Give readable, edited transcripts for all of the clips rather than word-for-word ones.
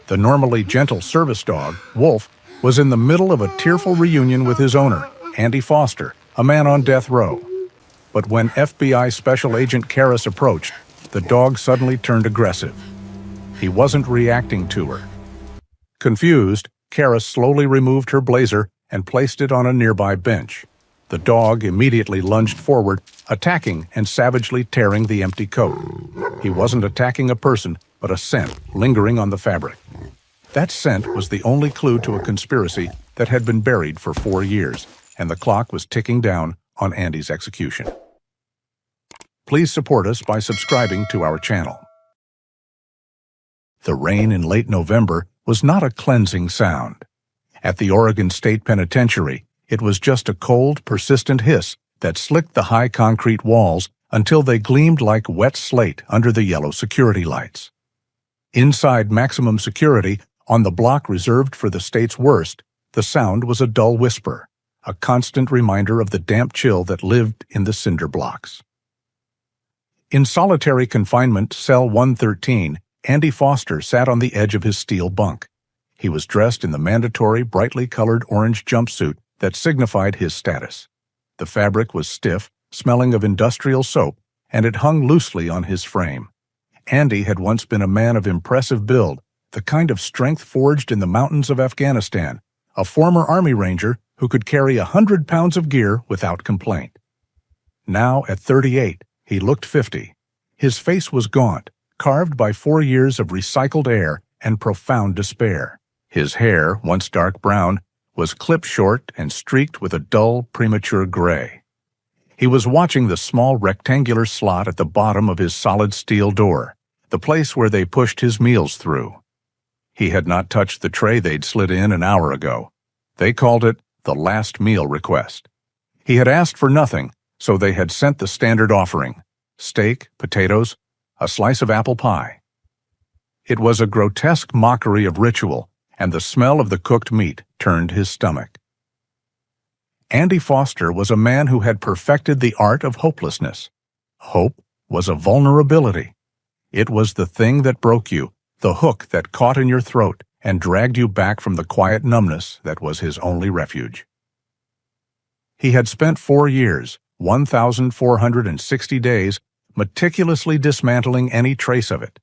The normally gentle service dog, Wolf, was in the middle of a tearful reunion with his owner, Andy Foster, a man on death row. But when FBI Special Agent Karras approached, the dog suddenly turned aggressive. He wasn't reacting to her. Confused, Karras slowly removed her blazer and placed it on a nearby bench. The dog immediately lunged forward, attacking and savagely tearing the empty coat. He wasn't attacking a person, but a scent lingering on the fabric. That scent was the only clue to a conspiracy that had been buried for 4 years, and the clock was ticking down on Andy's execution. Please support us by subscribing to our channel. The rain in late November was not a cleansing sound. At the Oregon State Penitentiary, it was just a cold, persistent hiss that slicked the high concrete walls until they gleamed like wet slate under the yellow security lights. Inside maximum security, on the block reserved for the state's worst, the sound was a dull whisper, a constant reminder of the damp chill that lived in the cinder blocks. In solitary confinement, cell 113, Andy Foster sat on the edge of his steel bunk. He was dressed in the mandatory, brightly colored orange jumpsuit that signified his status. The fabric was stiff, smelling of industrial soap, and it hung loosely on his frame. Andy had once been a man of impressive build, the kind of strength forged in the mountains of Afghanistan, a former Army Ranger who could carry 100 pounds of gear without complaint. Now, at 38, he looked 50. His face was gaunt, carved by 4 years of recycled air and profound despair. His hair, once dark brown, was clipped short and streaked with a dull, premature gray. He was watching the small rectangular slot at the bottom of his solid steel door, the place where they pushed his meals through. He had not touched the tray they'd slid in an hour ago. They called it the last meal request. He had asked for nothing, so they had sent the standard offering: steak, potatoes, a slice of apple pie. It was a grotesque mockery of ritual, and the smell of the cooked meat turned his stomach. Andy Foster was a man who had perfected the art of hopelessness. Hope was a vulnerability. It was the thing that broke you, the hook that caught in your throat and dragged you back from the quiet numbness that was his only refuge. He had spent 4 years, 1,460 days, meticulously dismantling any trace of it.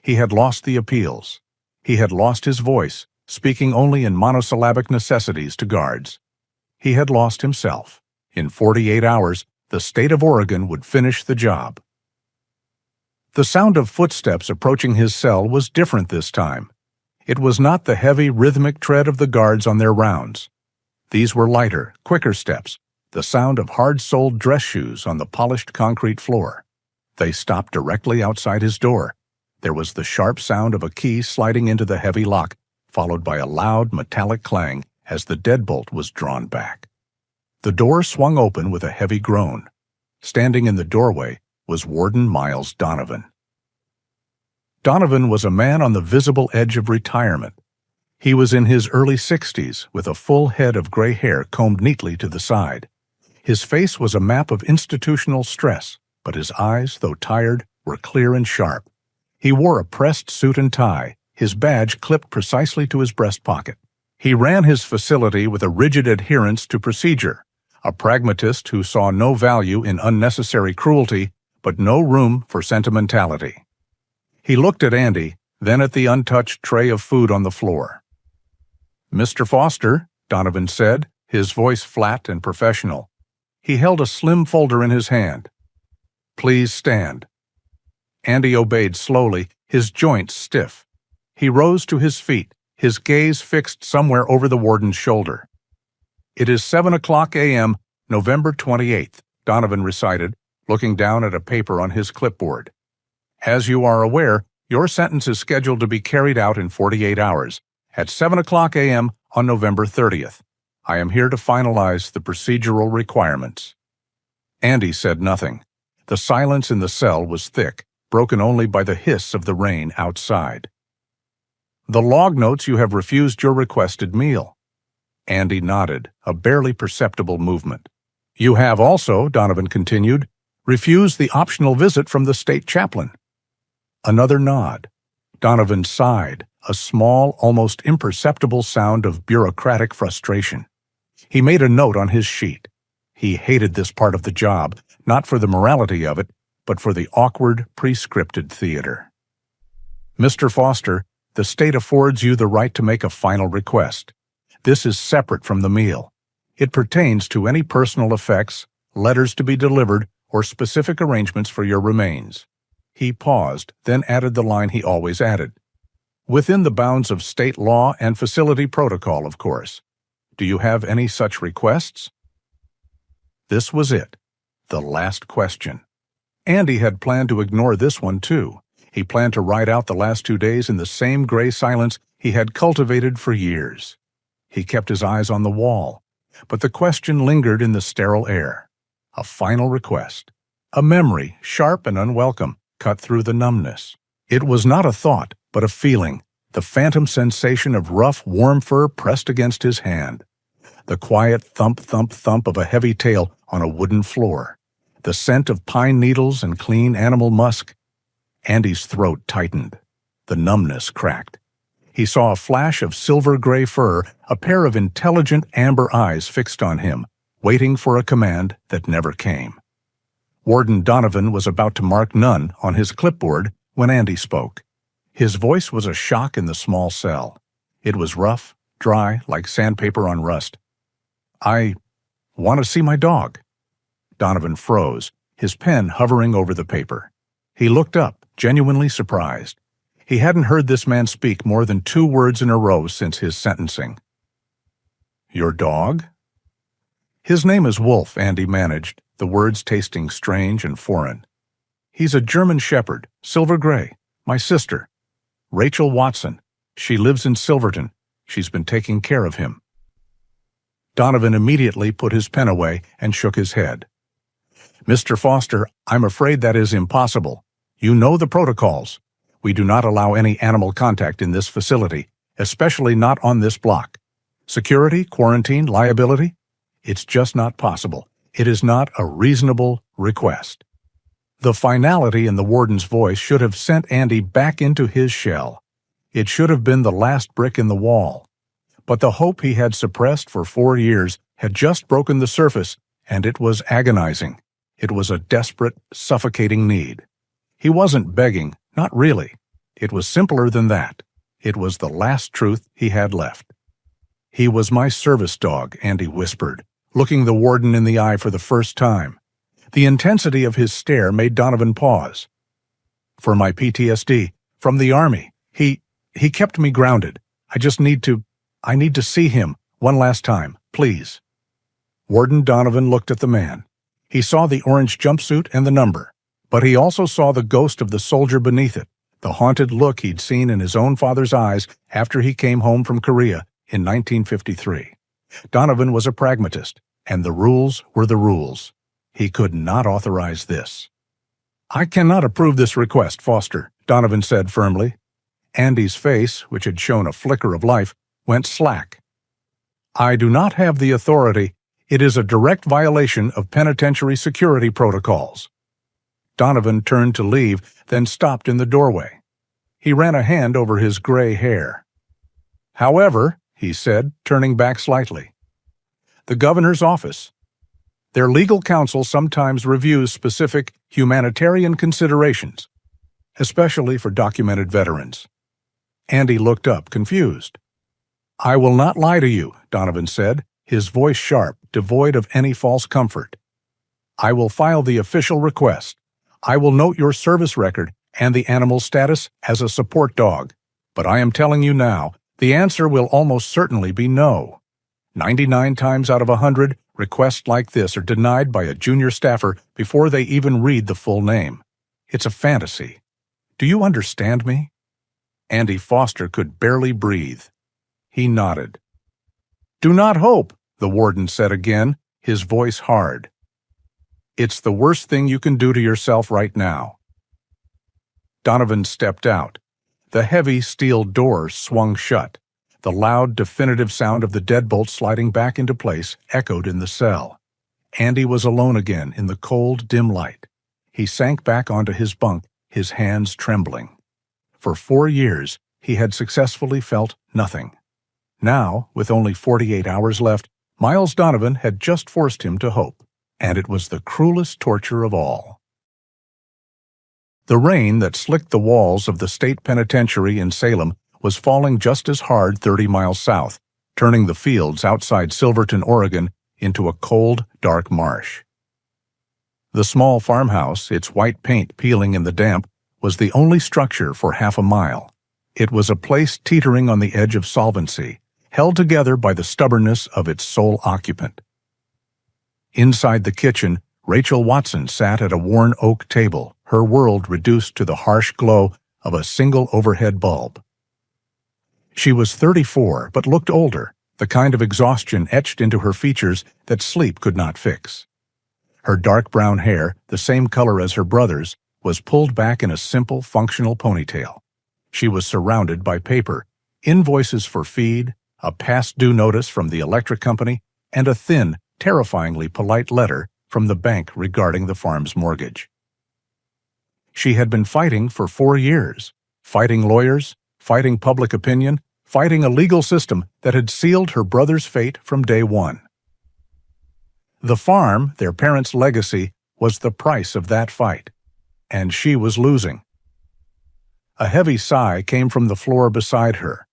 He had lost the appeals. He had lost his voice, speaking only in monosyllabic necessities to guards. He had lost himself. In 48 hours, the state of Oregon would finish the job. The sound of footsteps approaching his cell was different this time. It was not the heavy, rhythmic tread of the guards on their rounds. These were lighter, quicker steps, the sound of hard-soled dress shoes on the polished concrete floor. They stopped directly outside his door. There was the sharp sound of a key sliding into the heavy lock, followed by a loud, metallic clang as the deadbolt was drawn back. The door swung open with a heavy groan. Standing in the doorway was Warden Miles Donovan. Donovan was a man on the visible edge of retirement. He was in his early 60s, with a full head of gray hair combed neatly to the side. His face was a map of institutional stress, but his eyes, though tired, were clear and sharp. He wore a pressed suit and tie, his badge clipped precisely to his breast pocket. He ran his facility with a rigid adherence to procedure, a pragmatist who saw no value in unnecessary cruelty, but no room for sentimentality. He looked at Andy, then at the untouched tray of food on the floor. "Mr. Foster," Donovan said, his voice flat and professional. He held a slim folder in his hand. "Please stand." Andy obeyed slowly, his joints stiff. He rose to his feet, his gaze fixed somewhere over the warden's shoulder. "It is 7:00 a.m., November 28th, Donovan recited, looking down at a paper on his clipboard. "As you are aware, your sentence is scheduled to be carried out in 48 hours, at 7:00 a.m. on November 30th. I am here to finalize the procedural requirements." Andy said nothing. The silence in the cell was thick, broken only by the hiss of the rain outside. "The log notes you have refused your requested meal." Andy nodded, a barely perceptible movement. "You have also," Donovan continued, "refused the optional visit from the state chaplain." Another nod. Donovan sighed, a small, almost imperceptible sound of bureaucratic frustration. He made a note on his sheet. He hated this part of the job, not for the morality of it, but for the awkward, pre-scripted theater. Mr. Foster, the state affords you the right to make a final request. This is separate from the meal. It pertains to any personal effects, letters to be delivered, or specific arrangements for your remains. He paused, then added the line he always added. Within the bounds of state law and facility protocol, of course. Do you have any such requests? This was it. The last question. Andy had planned to ignore this one, too. He planned to ride out the last 2 days in the same gray silence he had cultivated for years. He kept his eyes on the wall, but the question lingered in the sterile air. A final request. A memory, sharp and unwelcome, cut through the numbness. It was not a thought, but a feeling, the phantom sensation of rough, warm fur pressed against his hand. The quiet thump, thump, thump of a heavy tail on a wooden floor. The scent of pine needles and clean animal musk. Andy's throat tightened. The numbness cracked. He saw a flash of silver-gray fur, a pair of intelligent amber eyes fixed on him, waiting for a command that never came. Warden Donovan was about to mark none on his clipboard when Andy spoke. His voice was a shock in the small cell. It was rough, dry, like sandpaper on rust. I want to see my dog. Donovan froze, his pen hovering over the paper. He looked up, genuinely surprised. He hadn't heard this man speak more than 2 words in a row since his sentencing. Your dog? His name is Wolf, Andy managed, the words tasting strange and foreign. He's a German shepherd, silver gray, my sister. Rachel Watson. She lives in Silverton. She's been taking care of him. Donovan immediately put his pen away and shook his head. Mr. Foster, I'm afraid that is impossible. You know the protocols. We do not allow any animal contact in this facility, especially not on this block. Security, quarantine, liability? It's just not possible. It is not a reasonable request. The finality in the warden's voice should have sent Andy back into his shell. It should have been the last brick in the wall. But the hope he had suppressed for 4 years had just broken the surface, and it was agonizing. It was a desperate, suffocating need. He wasn't begging, not really. It was simpler than that. It was the last truth he had left. He was my service dog, Andy whispered, looking the warden in the eye for the first time. The intensity of his stare made Donovan pause. For my PTSD, from the Army, he kept me grounded. I need to see him one last time, please. Warden Donovan looked at the man. He saw the orange jumpsuit and the number, but he also saw the ghost of the soldier beneath it, the haunted look he'd seen in his own father's eyes after he came home from Korea in 1953. Donovan was a pragmatist, and the rules were the rules. He could not authorize this. I cannot approve this request, Foster, Donovan said firmly. Andy's face, which had shown a flicker of life, went slack. I do not have the authority. It is a direct violation of penitentiary security protocols. Donovan turned to leave, then stopped in the doorway. He ran a hand over his gray hair. However, he said, turning back slightly, the governor's office. Their legal counsel sometimes reviews specific humanitarian considerations, especially for documented veterans. Andy looked up, confused. I will not lie to you, Donovan said, his voice sharp, devoid of any false comfort. I will file the official request. I will note your service record and the animal's status as a support dog. But I am telling you now, the answer will almost certainly be no. 99 times out of 100, requests like this are denied by a junior staffer before they even read the full name. It's a fantasy. Do you understand me? Andy Foster could barely breathe. He nodded. Do not hope, the warden said again, his voice hard. It's the worst thing you can do to yourself right now. Donovan stepped out. The heavy steel door swung shut. The loud, definitive sound of the deadbolt sliding back into place echoed in the cell. Andy was alone again in the cold, dim light. He sank back onto his bunk, his hands trembling. For 4 years, he had successfully felt nothing. Now, with only 48 hours left, Miles Donovan had just forced him to hope, and it was the cruelest torture of all. The rain that slicked the walls of the state penitentiary in Salem was falling just as hard 30 miles south, turning the fields outside Silverton, Oregon, into a cold, dark marsh. The small farmhouse, its white paint peeling in the damp, was the only structure for half a mile. It was a place teetering on the edge of solvency, held together by the stubbornness of its sole occupant. Inside the kitchen, Rachel Watson sat at a worn oak table, her world reduced to the harsh glow of a single overhead bulb. She was 34, but looked older, the kind of exhaustion etched into her features that sleep could not fix. Her dark brown hair, the same color as her brother's, was pulled back in a simple, functional ponytail. She was surrounded by paper, invoices for feed, a past due notice from the electric company, and a thin, terrifyingly polite letter from the bank regarding the farm's mortgage. She had been fighting for 4 years, fighting lawyers, fighting public opinion, fighting a legal system that had sealed her brother's fate from day one. The farm, their parents' legacy, was the price of that fight, and she was losing. A heavy sigh came from the floor beside her.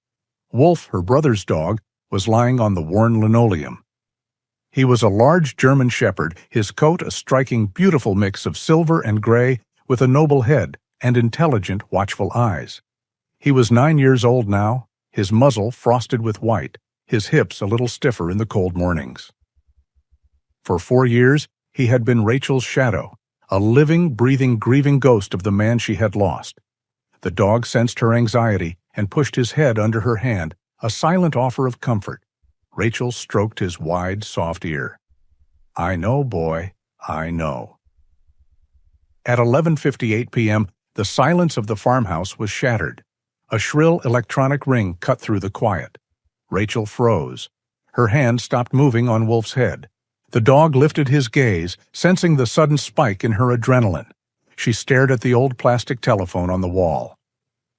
Wolf, her brother's dog, was lying on the worn linoleum. He was a large German shepherd, his coat a striking, beautiful mix of silver and gray, with a noble head and intelligent, watchful eyes. He was 9 years old now, his muzzle frosted with white, his hips a little stiffer in the cold mornings. For 4 years, he had been Rachel's shadow, a living, breathing, grieving ghost of the man she had lost. The dog sensed her anxiety and pushed his head under her hand, a silent offer of comfort. Rachel stroked his wide, soft ear. "I know, boy, I know." At 11:58 p.m., the silence of the farmhouse was shattered. A shrill electronic ring cut through the quiet. Rachel froze. Her hand stopped moving on Wolf's head. The dog lifted his gaze, sensing the sudden spike in her adrenaline. She stared at the old plastic telephone on the wall.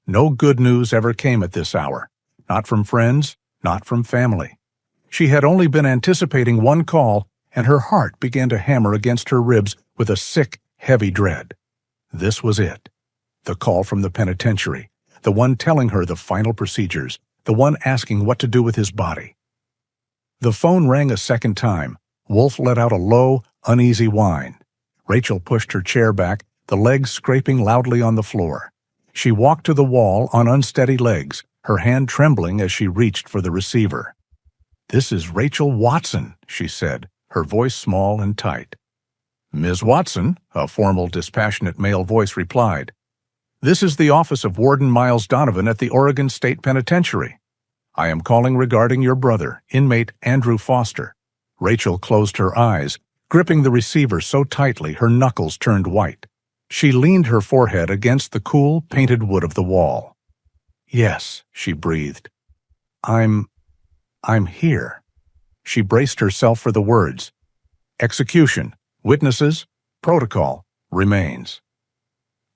No good news ever came at this hour. Not from friends, not from family. She had only been anticipating one call, and her heart began to hammer against her ribs with a sick, heavy dread. This was it. The call from the penitentiary, the one telling her the final procedures, the one asking what to do with his body. The phone rang a second time. Wolf let out a low, uneasy whine. Rachel pushed her chair back, the legs scraping loudly on the floor. She walked to the wall on unsteady legs, her hand trembling as she reached for the receiver. "This is Rachel Watson," she said, her voice small and tight. "Ms. Watson," a formal, dispassionate male voice replied. "This is the office of Warden Miles Donovan at the Oregon State Penitentiary. I am calling regarding your brother, inmate Andrew Foster." Rachel closed her eyes, gripping the receiver so tightly her knuckles turned white. She leaned her forehead against the cool, painted wood of the wall. "Yes," she breathed. I'm here." She braced herself for the words. "Execution, witnesses, protocol, remains."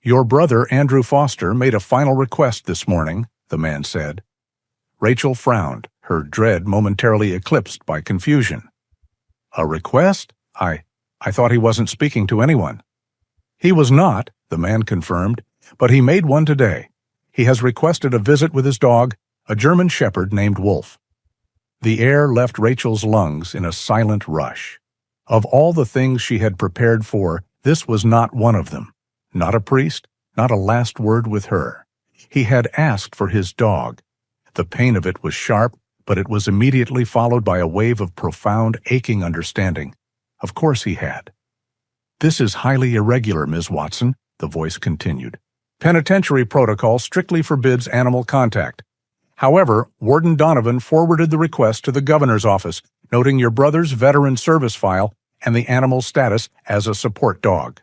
"Your brother, Andrew Foster, made a final request this morning," the man said. Rachel frowned, her dread momentarily eclipsed by confusion. "A request? I thought he wasn't speaking to anyone." "He was not," the man confirmed, "but he made one today. He has requested a visit with his dog, a German shepherd named Wolf." The air left Rachel's lungs in a silent rush. Of all the things she had prepared for, this was not one of them. Not a priest, not a last word with her. He had asked for his dog. The pain of it was sharp, but it was immediately followed by a wave of profound, aching understanding. Of course he had. "This is highly irregular, Ms. Watson," the voice continued. "Penitentiary protocol strictly forbids animal contact. However, Warden Donovan forwarded the request to the governor's office, noting your brother's veteran service file and the animal's status as a support dog."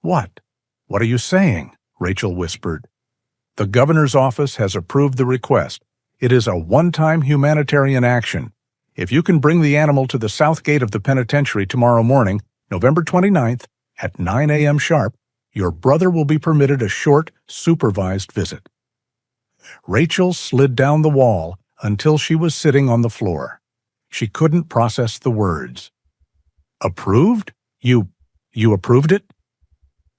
"What? What are you saying?" Rachel whispered. "The governor's office has approved the request. It is a one-time humanitarian action. If you can bring the animal to the south gate of the penitentiary tomorrow morning, November 29th, at 9 a.m. sharp, your brother will be permitted a short, supervised visit." Rachel slid down the wall until she was sitting on the floor. She couldn't process the words. Approved? You approved it?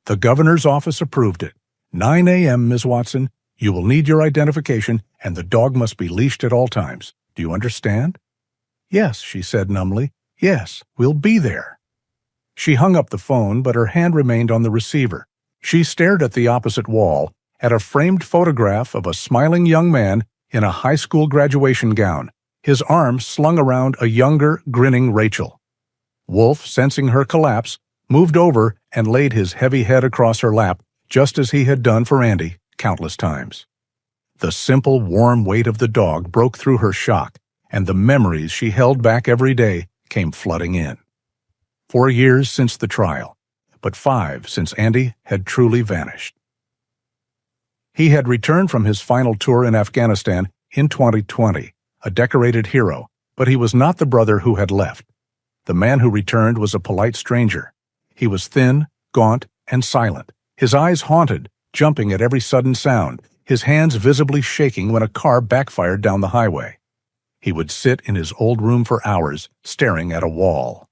The governor's office approved it. 9 a.m., Ms. Watson. You will need your identification, and the dog must be leashed at all times. Do you understand? Yes, she said numbly. Yes, we'll be there. She hung up the phone, but her hand remained on the receiver. She stared at the opposite wall, at a framed photograph of a smiling young man in a high school graduation gown, his arms slung around a younger, grinning Rachel. Wolf, sensing her collapse, moved over and laid his heavy head across her lap, just as he had done for Andy countless times. The simple, warm weight of the dog broke through her shock, and the memories she held back every day came flooding in. 4 years since the trial, but 5 since Andy had truly vanished. He had returned from his final tour in Afghanistan in 2020, a decorated hero, but he was not the brother who had left. The man who returned was a polite stranger. He was thin, gaunt, and silent, his eyes haunted, jumping at every sudden sound, his hands visibly shaking when a car backfired down the highway. He would sit in his old room for hours, staring at a wall.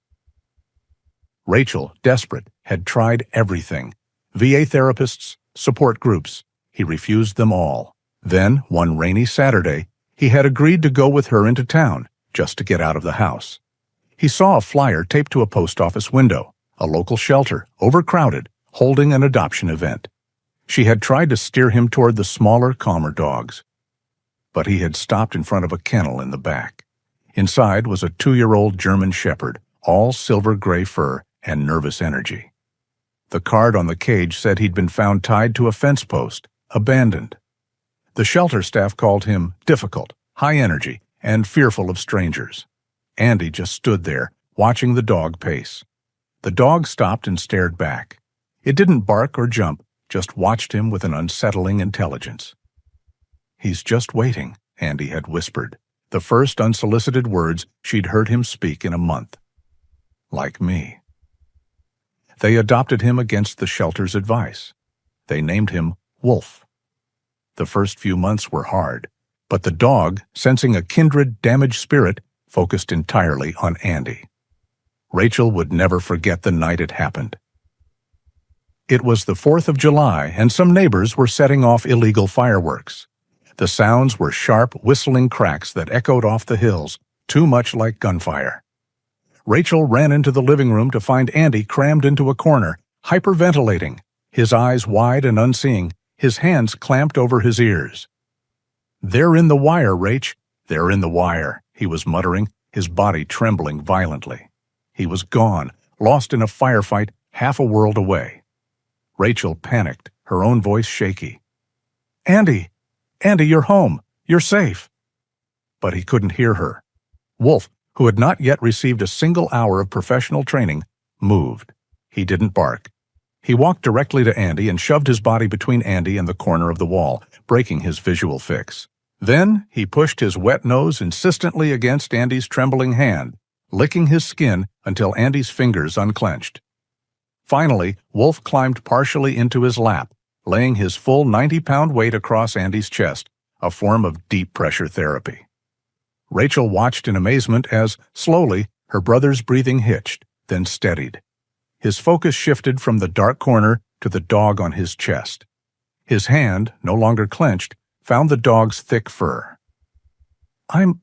Rachel, desperate, had tried everything. VA therapists, support groups. He refused them all. Then, one rainy Saturday, he had agreed to go with her into town, just to get out of the house. He saw a flyer taped to a post office window, a local shelter, overcrowded, holding an adoption event. She had tried to steer him toward the smaller, calmer dogs. But he had stopped in front of a kennel in the back. Inside was a 2-year-old German Shepherd, all silver gray fur and nervous energy. The card on the cage said he'd been found tied to a fence post, abandoned. The shelter staff called him difficult, high energy, and fearful of strangers. Andy just stood there, watching the dog pace. The dog stopped and stared back. It didn't bark or jump, just watched him with an unsettling intelligence. "He's just waiting," Andy had whispered, the first unsolicited words she'd heard him speak in a month. Like me. They adopted him against the shelter's advice. They named him Wolf. The first few months were hard, but the dog, sensing a kindred, damaged spirit, focused entirely on Andy. Rachel would never forget the night it happened. It was the 4th of July, and some neighbors were setting off illegal fireworks. The sounds were sharp, whistling cracks that echoed off the hills, too much like gunfire. Rachel ran into the living room to find Andy crammed into a corner, hyperventilating, his eyes wide and unseeing, his hands clamped over his ears. "They're in the wire, Rach. They're in the wire," he was muttering, his body trembling violently. He was gone, lost in a firefight half a world away. Rachel panicked, her own voice shaky. "Andy! Andy, you're home. You're safe." But he couldn't hear her. Wolf, who had not yet received a single hour of professional training, moved. He didn't bark. He walked directly to Andy and shoved his body between Andy and the corner of the wall, breaking his visual fix. Then he pushed his wet nose insistently against Andy's trembling hand, licking his skin until Andy's fingers unclenched. Finally, Wolf climbed partially into his lap, laying his full 90-pound weight across Andy's chest, a form of deep pressure therapy. Rachel watched in amazement as, slowly, her brother's breathing hitched, then steadied. His focus shifted from the dark corner to the dog on his chest. His hand, no longer clenched, found the dog's thick fur. I'm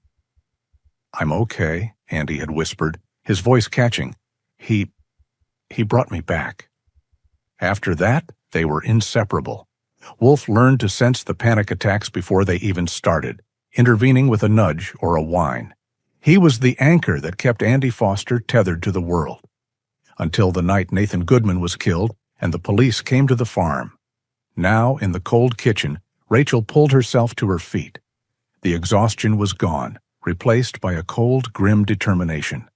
okay," Andy had whispered, his voice catching. He brought me back." After that, they were inseparable. Wolf learned to sense the panic attacks before they even started, intervening with a nudge or a whine. He was the anchor that kept Andy Foster tethered to the world. Until the night Nathan Goodman was killed and the police came to the farm. Now, in the cold kitchen, Rachel pulled herself to her feet. The exhaustion was gone, replaced by a cold, grim determination.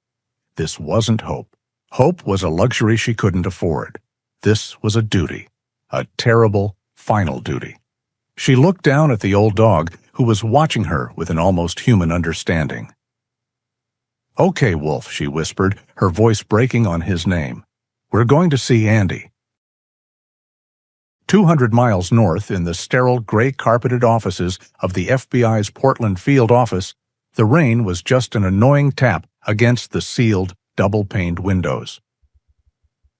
This wasn't hope. Hope was a luxury she couldn't afford. This was a duty, a terrible, final duty. She looked down at the old dog, who was watching her with an almost human understanding. "Okay, Wolf," she whispered, her voice breaking on his name. "We're going to see Andy." 200 miles north, in the sterile gray-carpeted offices of the FBI's Portland field office, the rain was just an annoying tap against the sealed, double-paned windows.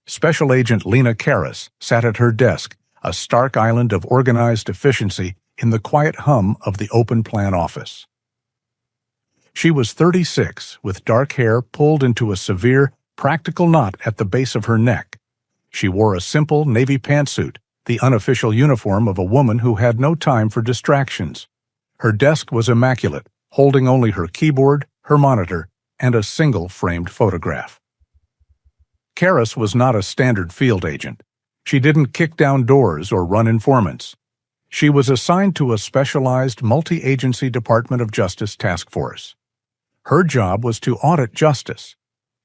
Special Agent Lena Karras sat at her desk, a stark island of organized efficiency in the quiet hum of the open-plan office. She was 36, with dark hair pulled into a severe, practical knot at the base of her neck. She wore a simple navy pantsuit, the unofficial uniform of a woman who had no time for distractions. Her desk was immaculate, holding only her keyboard, her monitor, and a single framed photograph. Karras was not a standard field agent. She didn't kick down doors or run informants. She was assigned to a specialized multi-agency Department of Justice task force. Her job was to audit justice.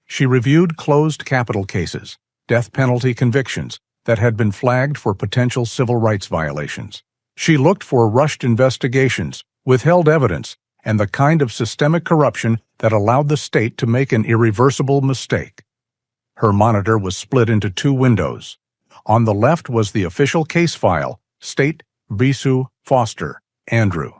She reviewed closed capital cases, death penalty convictions that had been flagged for potential civil rights violations. She looked for rushed investigations, withheld evidence, and the kind of systemic corruption that allowed the state to make an irreversible mistake. Her monitor was split into two windows. On the left was the official case file, State Bisu Foster, Andrew.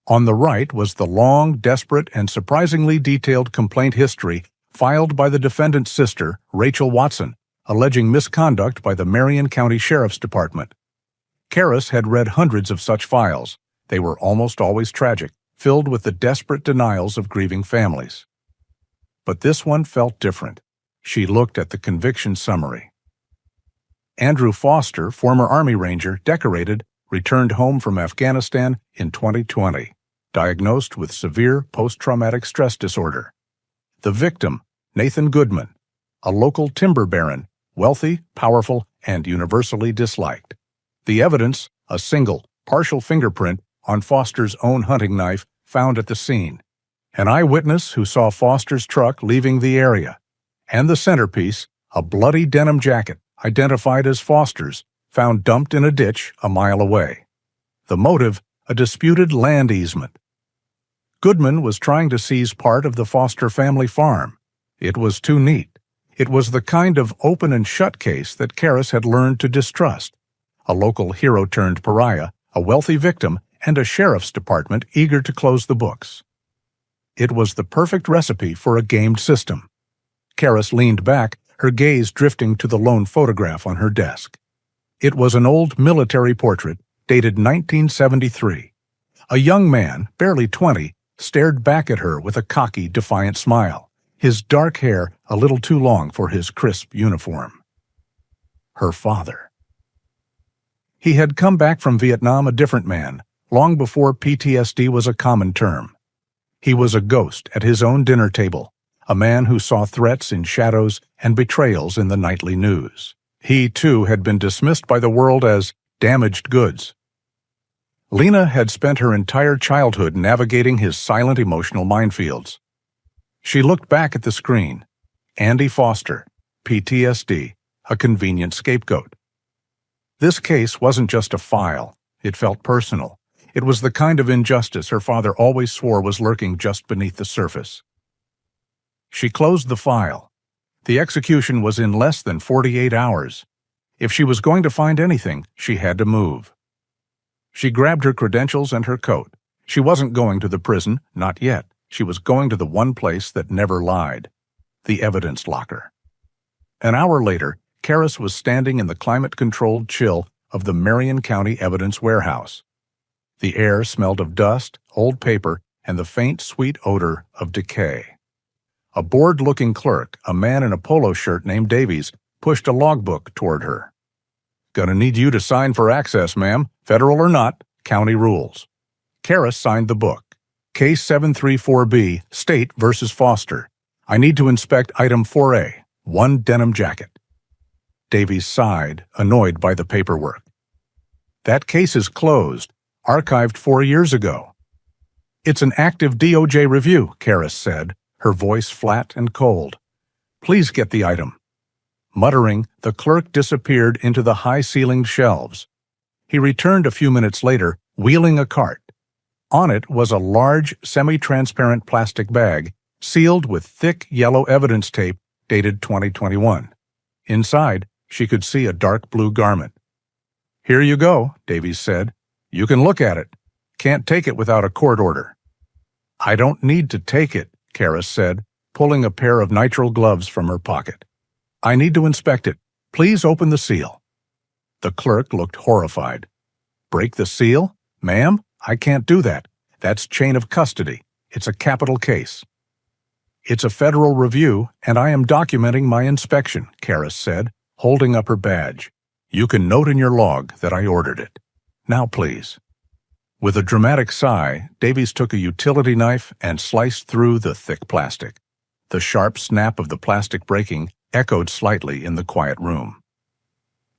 On the right was the long, desperate, and surprisingly detailed complaint history filed by the defendant's sister, Rachel Watson, alleging misconduct by the Marion County Sheriff's Department. Karras had read hundreds of such files. They were almost always tragic, filled with the desperate denials of grieving families. But this one felt different. She looked at the conviction summary. Andrew Foster, former Army Ranger, decorated, returned home from Afghanistan in 2020, diagnosed with severe post-traumatic stress disorder. The victim, Nathan Goodman, a local timber baron, wealthy, powerful, and universally disliked. The evidence, a single, partial fingerprint on Foster's own hunting knife found at the scene. An eyewitness who saw Foster's truck leaving the area. And the centerpiece, a bloody denim jacket, identified as Foster's, found dumped in a ditch a mile away. The motive, a disputed land easement. Goodman was trying to seize part of the Foster family farm. It was too neat. It was the kind of open and shut case that Karras had learned to distrust. A local hero turned pariah, a wealthy victim, and a sheriff's department eager to close the books. It was the perfect recipe for a gamed system. Karras leaned back, her gaze drifting to the lone photograph on her desk. It was an old military portrait, dated 1973. A young man, barely 20, stared back at her with a cocky, defiant smile, his dark hair a little too long for his crisp uniform. Her father. He had come back from Vietnam a different man, long before PTSD was a common term. He was a ghost at his own dinner table, a man who saw threats in shadows and betrayals in the nightly news. He, too, had been dismissed by the world as damaged goods. Lena had spent her entire childhood navigating his silent emotional minefields. She looked back at the screen. Andy Foster, PTSD, a convenient scapegoat. This case wasn't just a file. It felt personal. It was the kind of injustice her father always swore was lurking just beneath the surface. She closed the file. The execution was in less than 48 hours. If she was going to find anything, she had to move. She grabbed her credentials and her coat. She wasn't going to the prison, not yet. She was going to the one place that never lied, the evidence locker. An hour later, Karras was standing in the climate-controlled chill of the Marion County Evidence Warehouse. The air smelled of dust, old paper, and the faint, sweet odor of decay. A bored-looking clerk, a man in a polo shirt named Davies, pushed a logbook toward her. "Gonna need you to sign for access, ma'am. Federal or not, county rules." Karras signed the book. Case 734B, State versus Foster. I need to inspect item 4A, one denim jacket. Davies sighed, annoyed by the paperwork. That case is closed, archived 4 years ago. It's an active DOJ review, Karras said, her voice flat and cold. Please get the item. Muttering, the clerk disappeared into the high-ceilinged shelves. He returned a few minutes later, wheeling a cart. On it was a large, semi-transparent plastic bag, sealed with thick yellow evidence tape dated 2021. Inside, she could see a dark blue garment. "Here you go," Davies said. "You can look at it. Can't take it without a court order." "I don't need to take it," Karis said, pulling a pair of nitrile gloves from her pocket. "I need to inspect it. Please open the seal." The clerk looked horrified. "Break the seal? Ma'am, I can't do that. That's chain of custody. It's a capital case." "It's a federal review, and I am documenting my inspection," Karis said, holding up her badge. "You can note in your log that I ordered it. Now, please." With a dramatic sigh, Davies took a utility knife and sliced through the thick plastic. The sharp snap of the plastic breaking echoed slightly in the quiet room.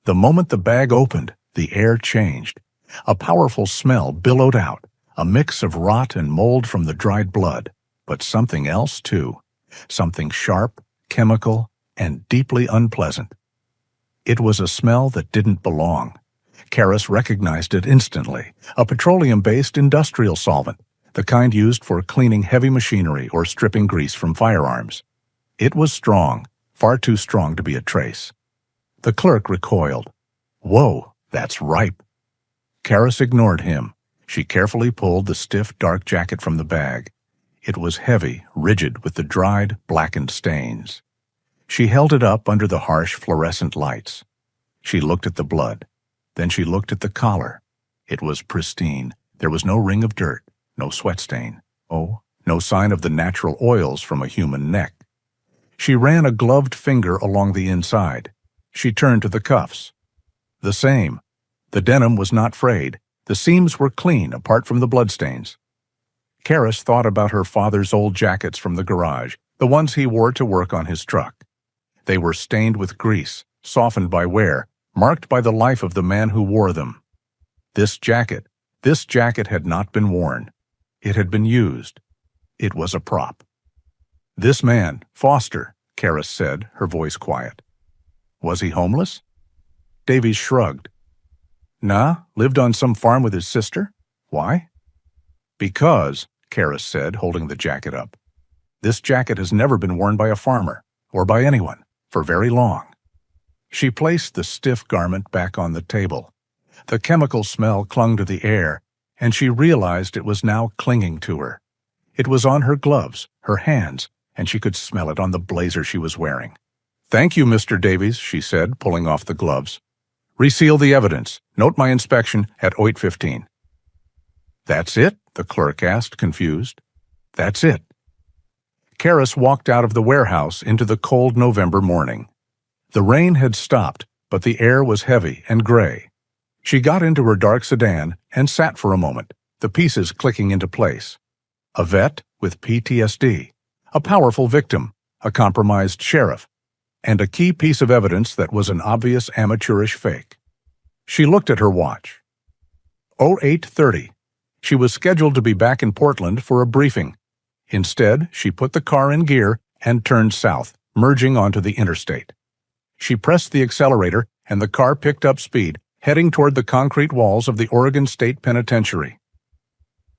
The moment the bag opened, the air changed. A powerful smell billowed out, a mix of rot and mold from the dried blood, but something else too, something sharp, chemical, and deeply unpleasant. It was a smell that didn't belong. Karis recognized it instantly, a petroleum-based industrial solvent, the kind used for cleaning heavy machinery or stripping grease from firearms. It was strong, far too strong to be a trace. The clerk recoiled. "Whoa, that's ripe." Karis ignored him. She carefully pulled the stiff, dark jacket from the bag. It was heavy, rigid with the dried, blackened stains. She held it up under the harsh, fluorescent lights. She looked at the blood. Then she looked at the collar. It was pristine. There was no ring of dirt, no sweat stain. Oh, no sign of the natural oils from a human neck. She ran a gloved finger along the inside. She turned to the cuffs. The same. The denim was not frayed. The seams were clean, apart from the bloodstains. Karis thought about her father's old jackets from the garage, the ones he wore to work on his truck. They were stained with grease, softened by wear, marked by the life of the man who wore them. This jacket had not been worn. It had been used. It was a prop. "This man, Foster," Karis said, her voice quiet. "Was he homeless?" Davies shrugged. "Nah, lived on some farm with his sister. Why?" "Because," Karis said, holding the jacket up, "this jacket has never been worn by a farmer, or by anyone, for very long." She placed the stiff garment back on the table. The chemical smell clung to the air, and she realized it was now clinging to her. It was on her gloves, her hands, and she could smell it on the blazer she was wearing. "Thank you, Mr. Davies," she said, pulling off the gloves. "Reseal the evidence. Note my inspection at 08:15. "That's it?" the clerk asked, confused. "That's it." Karis walked out of the warehouse into the cold November morning. The rain had stopped, but the air was heavy and gray. She got into her dark sedan and sat for a moment, the pieces clicking into place. A vet with PTSD, a powerful victim, a compromised sheriff, and a key piece of evidence that was an obvious amateurish fake. She looked at her watch. 08:30. She was scheduled to be back in Portland for a briefing. Instead, she put the car in gear and turned south, merging onto the interstate. She pressed the accelerator, and the car picked up speed, heading toward the concrete walls of the Oregon State Penitentiary.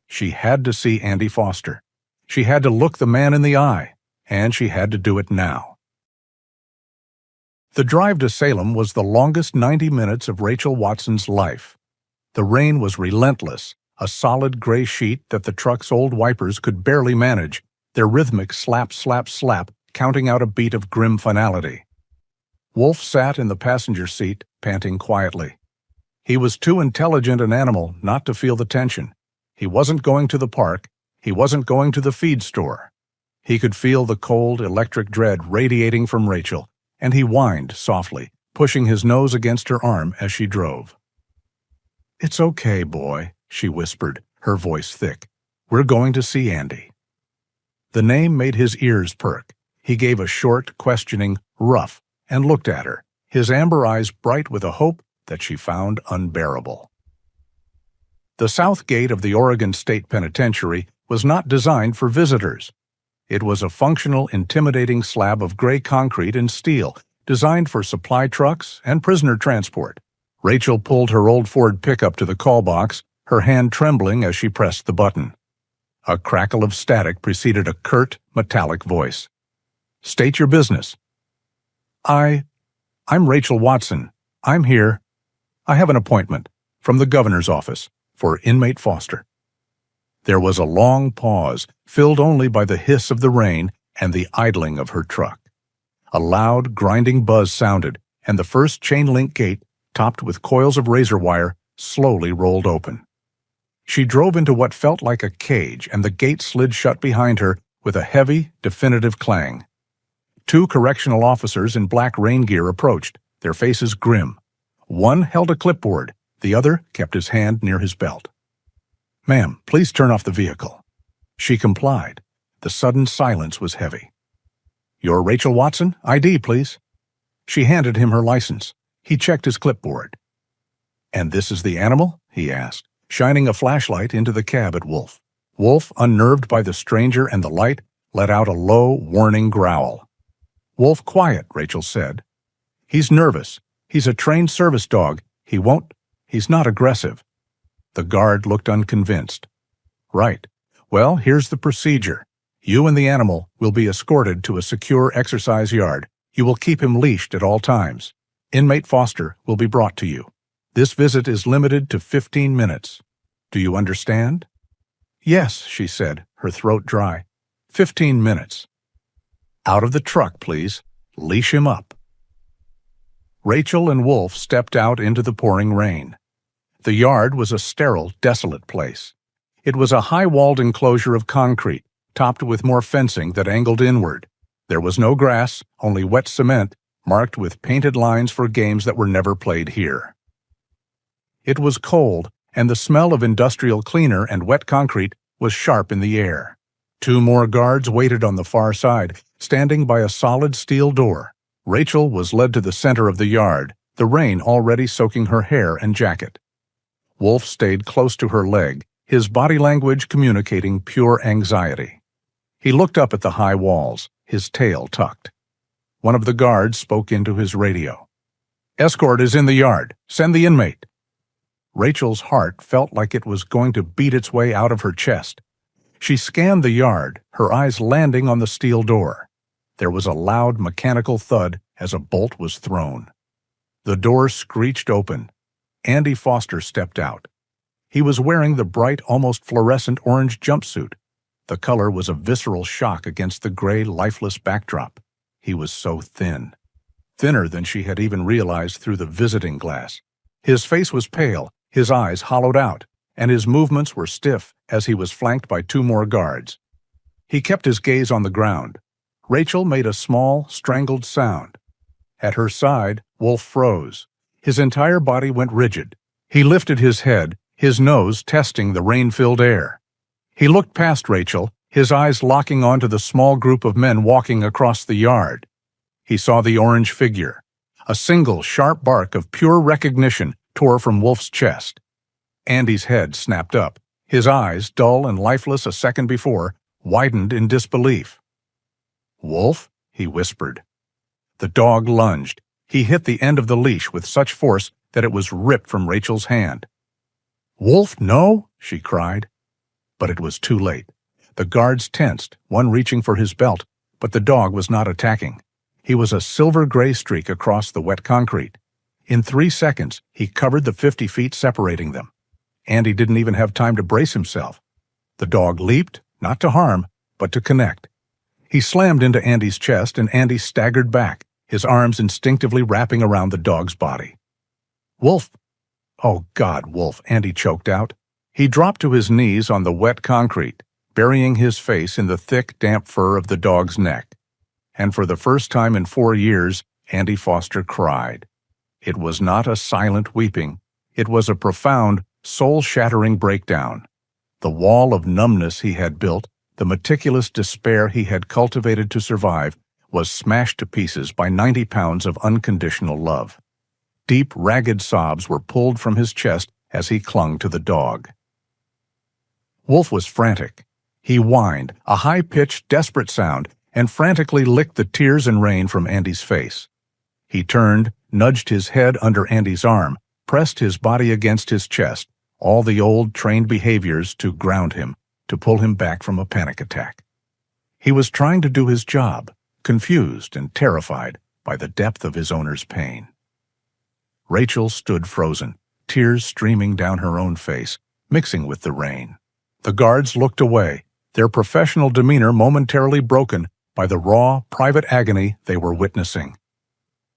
She had to see Andy Foster. She had to look the man in the eye, and she had to do it now. The drive to Salem was the longest 90 minutes of Rachel Watson's life. The rain was relentless, a solid gray sheet that the truck's old wipers could barely manage, their rhythmic slap, slap, slap, counting out a beat of grim finality. Wolf sat in the passenger seat, panting quietly. He was too intelligent an animal not to feel the tension. He wasn't going to the park. He wasn't going to the feed store. He could feel the cold, electric dread radiating from Rachel, and he whined softly, pushing his nose against her arm as she drove. "It's okay, boy," she whispered, her voice thick. "We're going to see Andy." The name made his ears perk. He gave a short, questioning "rough," and looked at her, his amber eyes bright with a hope that she found unbearable. The south gate of the Oregon State Penitentiary was not designed for visitors. It was a functional, intimidating slab of gray concrete and steel, designed for supply trucks and prisoner transport. Rachel pulled her old Ford pickup to the call box, her hand trembling as she pressed the button. A crackle of static preceded a curt, metallic voice. "State your business." I'm Rachel Watson. I'm here I have an appointment from the governor's office for inmate Foster." There was a long pause, filled only by the hiss of the rain and the idling of her truck. A loud, grinding buzz sounded, and the first chain-link gate, topped with coils of razor wire, slowly rolled open. She drove into what felt like a cage, and the gate slid shut behind her with a heavy, definitive clang. 2 correctional officers in black rain gear approached, their faces grim. One held a clipboard, the other kept his hand near his belt. "Ma'am, please turn off the vehicle." She complied. The sudden silence was heavy. "You're Rachel Watson? ID, please." She handed him her license. He checked his clipboard. "And this is the animal?" he asked, shining a flashlight into the cab at Wolf. Wolf, unnerved by the stranger and the light, let out a low, warning growl. "Wolf, quiet," Rachel said. "He's nervous. He's a trained service dog. He's not aggressive." The guard looked unconvinced. "Right. Well, here's the procedure. You and the animal will be escorted to a secure exercise yard. You will keep him leashed at all times. Inmate Foster will be brought to you. This visit is limited to 15 minutes. Do you understand?" "Yes," she said, her throat dry. 15 minutes. "Out of the truck, please. Leash him up." Rachel and Wolf stepped out into the pouring rain. The yard was a sterile, desolate place. It was a high-walled enclosure of concrete, topped with more fencing that angled inward. There was no grass, only wet cement, marked with painted lines for games that were never played here. It was cold, and the smell of industrial cleaner and wet concrete was sharp in the air. 2 more guards waited on the far side, standing by a solid steel door. Rachel was led to the center of the yard, the rain already soaking her hair and jacket. Wolf stayed close to her leg, his body language communicating pure anxiety. He looked up at the high walls, his tail tucked. One of the guards spoke into his radio. "Escort is in the yard. Send the inmate." Rachel's heart felt like it was going to beat its way out of her chest. She scanned the yard, her eyes landing on the steel door. There was a loud mechanical thud as a bolt was thrown. The door screeched open. Andy Foster stepped out. He was wearing the bright, almost fluorescent orange jumpsuit. The color was a visceral shock against the gray, lifeless backdrop. He was so thin. Thinner than she had even realized through the visiting glass. His face was pale, his eyes hollowed out, and his movements were stiff as he was flanked by 2 more guards. He kept his gaze on the ground. Rachel made a small, strangled sound. At her side, Wolf froze. His entire body went rigid. He lifted his head, his nose testing the rain-filled air. He looked past Rachel, his eyes locking onto the small group of men walking across the yard. He saw the orange figure. A single, sharp bark of pure recognition tore from Wolf's chest. Andy's head snapped up. His eyes, dull and lifeless a second before, widened in disbelief. "Wolf?" he whispered. The dog lunged. He hit the end of the leash with such force that it was ripped from Rachel's hand. "Wolf, no!" she cried. But it was too late. The guards tensed, one reaching for his belt, but the dog was not attacking. He was a silver-gray streak across the wet concrete. In 3 seconds, he covered the 50 feet separating them. Andy didn't even have time to brace himself. The dog leaped, not to harm, but to connect. He slammed into Andy's chest, and Andy staggered back, his arms instinctively wrapping around the dog's body. "Wolf!" "Oh, God, Wolf," Andy choked out. He dropped to his knees on the wet concrete, burying his face in the thick, damp fur of the dog's neck. And for the first time in 4 years, Andy Foster cried. It was not a silent weeping. It was a profound, soul-shattering breakdown. The wall of numbness he had built, the meticulous despair he had cultivated to survive, was smashed to pieces by 90 pounds of unconditional love. Deep, ragged sobs were pulled from his chest as he clung to the dog. Wolf was frantic. He whined, a high-pitched, desperate sound, and frantically licked the tears and rain from Andy's face. He turned, nudged his head under Andy's arm, pressed his body against his chest, all the old trained behaviors to ground him, to pull him back from a panic attack. He was trying to do his job, confused and terrified by the depth of his owner's pain. Rachel stood frozen, tears streaming down her own face, mixing with the rain. The guards looked away, their professional demeanor momentarily broken by the raw, private agony they were witnessing.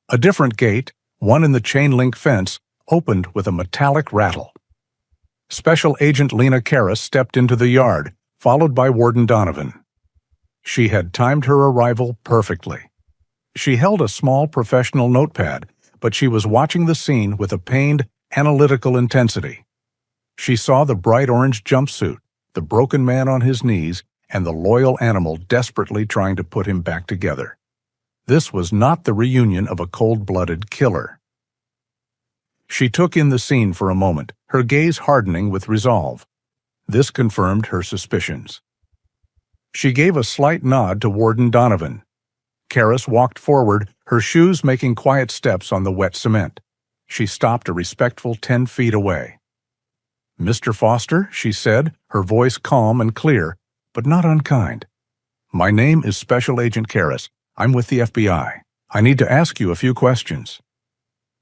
A different gate, one in the chain-link fence, opened with a metallic rattle. Special Agent Lena Karras stepped into the yard, followed by Warden Donovan. She had timed her arrival perfectly. She held a small professional notepad, but she was watching the scene with a pained, analytical intensity. She saw the bright orange jumpsuit, the broken man on his knees, and the loyal animal desperately trying to put him back together. This was not the reunion of a cold-blooded killer. She took in the scene for a moment, her gaze hardening with resolve. This confirmed her suspicions. She gave a slight nod to Warden Donovan. Karras walked forward, her shoes making quiet steps on the wet cement. She stopped a respectful 10 feet away. "Mr. Foster," she said, her voice calm and clear, but not unkind. "My name is Special Agent Karras. I'm with the FBI. I need to ask you a few questions."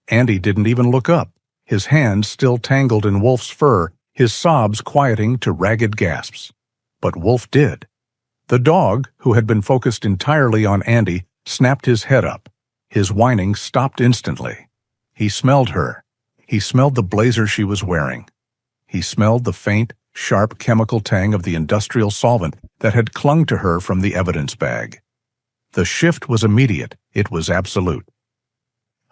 Andy didn't even look up, his hands still tangled in Wolf's fur, his sobs quieting to ragged gasps. But Wolf did. The dog, who had been focused entirely on Andy, snapped his head up. His whining stopped instantly. He smelled her. He smelled the blazer she was wearing. He smelled the faint, sharp chemical tang of the industrial solvent that had clung to her from the evidence bag. The shift was immediate. It was absolute.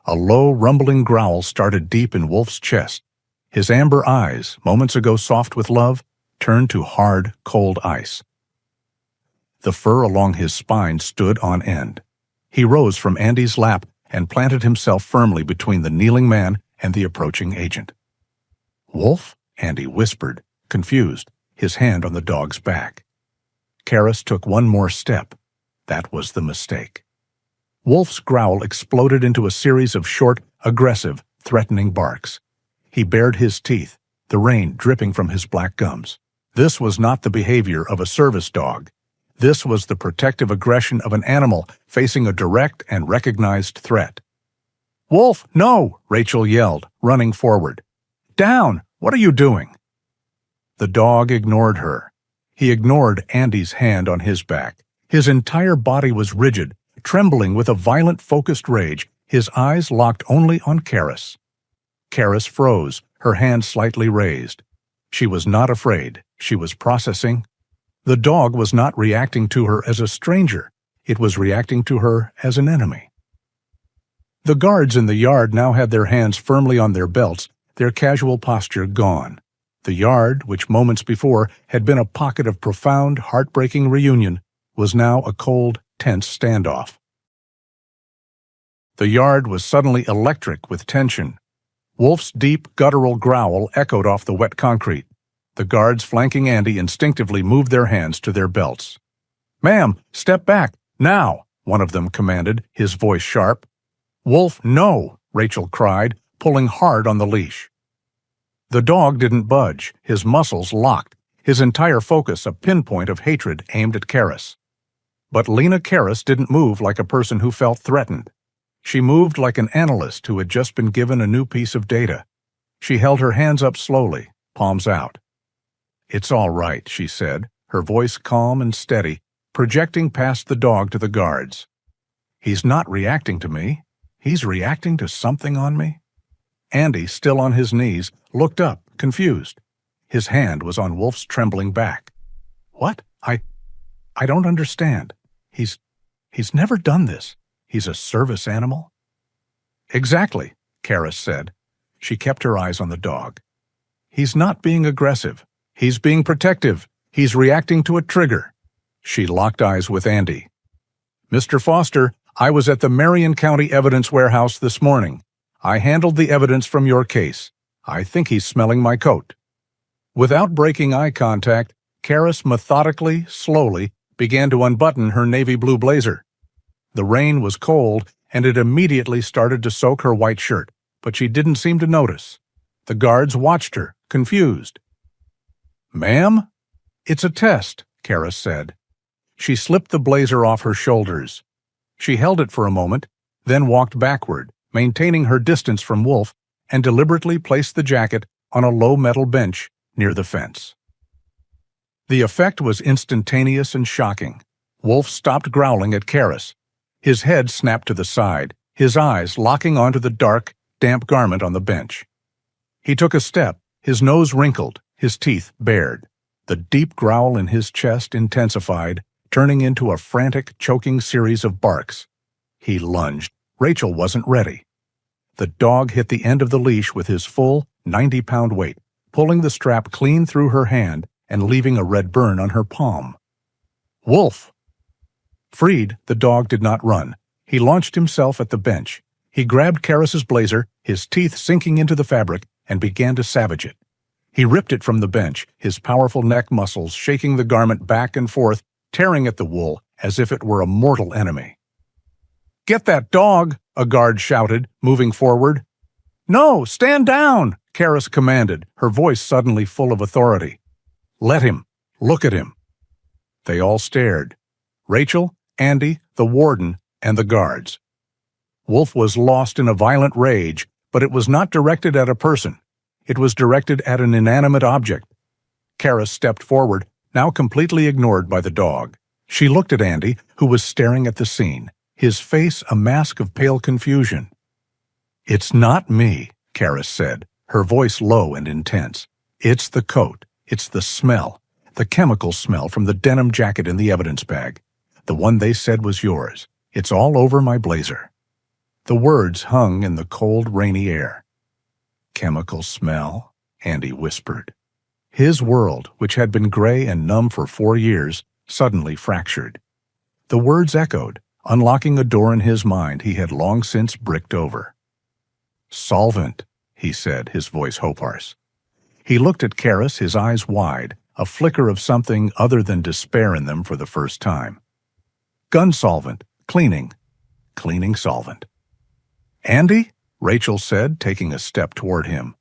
A low, rumbling growl started deep in Wolf's chest. His amber eyes, moments ago soft with love, turned to hard, cold ice. The fur along his spine stood on end. He rose from Andy's lap and planted himself firmly between the kneeling man and the approaching agent. "Wolf?" Andy whispered, confused, his hand on the dog's back. Karras took one more step. That was the mistake. Wolf's growl exploded into a series of short, aggressive, threatening barks. He bared his teeth, the rain dripping from his black gums. This was not the behavior of a service dog. This was the protective aggression of an animal facing a direct and recognized threat. "Wolf, no!" Rachel yelled, running forward. "Down! What are you doing?" The dog ignored her. He ignored Andy's hand on his back. His entire body was rigid, trembling with a violent, focused rage, his eyes locked only on Karras. Karras froze, her hand slightly raised. She was not afraid. She was processing. The dog was not reacting to her as a stranger. It was reacting to her as an enemy. The guards in the yard now had their hands firmly on their belts, their casual posture gone. The yard, which moments before had been a pocket of profound, heartbreaking reunion, was now a cold, tense standoff. The yard was suddenly electric with tension. Wolf's deep, guttural growl echoed off the wet concrete. The guards flanking Andy instinctively moved their hands to their belts. "Ma'am, step back, now!" one of them commanded, his voice sharp. "Wolf, no!" Rachel cried, pulling hard on the leash. The dog didn't budge, his muscles locked, his entire focus a pinpoint of hatred aimed at Karras. But Lena Karras didn't move like a person who felt threatened. She moved like an analyst who had just been given a new piece of data. She held her hands up slowly, palms out. "It's all right," she said, her voice calm and steady, projecting past the dog to the guards. "He's not reacting to me. He's reacting to something on me." Andy, still on his knees, looked up, confused. His hand was on Wolf's trembling back. "What? I don't understand. He's never done this. He's a service animal?" "Exactly," Karras said. She kept her eyes on the dog. "He's not being aggressive. He's being protective. He's reacting to a trigger." She locked eyes with Andy. "Mr. Foster, I was at the Marion County Evidence Warehouse this morning. I handled the evidence from your case. I think he's smelling my coat." Without breaking eye contact, Karras methodically, slowly, began to unbutton her navy blue blazer. The rain was cold, and it immediately started to soak her white shirt, but she didn't seem to notice. The guards watched her, confused. "Ma'am?" "It's a test," Karras said. She slipped the blazer off her shoulders. She held it for a moment, then walked backward, maintaining her distance from Wolf, and deliberately placed the jacket on a low metal bench near the fence. The effect was instantaneous and shocking. Wolf stopped growling at Karis. His head snapped to the side, his eyes locking onto the dark, damp garment on the bench. He took a step, his nose wrinkled, his teeth bared. The deep growl in his chest intensified, turning into a frantic, choking series of barks. He lunged. Rachel wasn't ready. The dog hit the end of the leash with his full, 90-pound weight, pulling the strap clean through her hand and leaving a red burn on her palm. Wolf! Freed, the dog did not run. He launched himself at the bench. He grabbed Karis's blazer, his teeth sinking into the fabric, and began to savage it. He ripped it from the bench, his powerful neck muscles shaking the garment back and forth, tearing at the wool as if it were a mortal enemy. "Get that dog!" a guard shouted, moving forward. "No, stand down!" Karis commanded, her voice suddenly full of authority. "Let him. Look at him." They all stared. Rachel, Andy, the warden, and the guards. Wolf was lost in a violent rage, but it was not directed at a person. It was directed at an inanimate object. Karis stepped forward, now completely ignored by the dog. She looked at Andy, who was staring at the scene, his face a mask of pale confusion. "It's not me," Karis said, her voice low and intense. "It's the coat. It's the smell. The chemical smell from the denim jacket in the evidence bag. The one they said was yours. It's all over my blazer." The words hung in the cold, rainy air. "Chemical smell," Andy whispered. His world, which had been gray and numb for 4 years, suddenly fractured. The words echoed, unlocking a door in his mind he had long since bricked over. "Solvent," he said, his voice hoarse. He looked at Karis, his eyes wide, a flicker of something other than despair in them for the first time. "Gun solvent, cleaning solvent." "Andy?" Rachel said, taking a step toward him.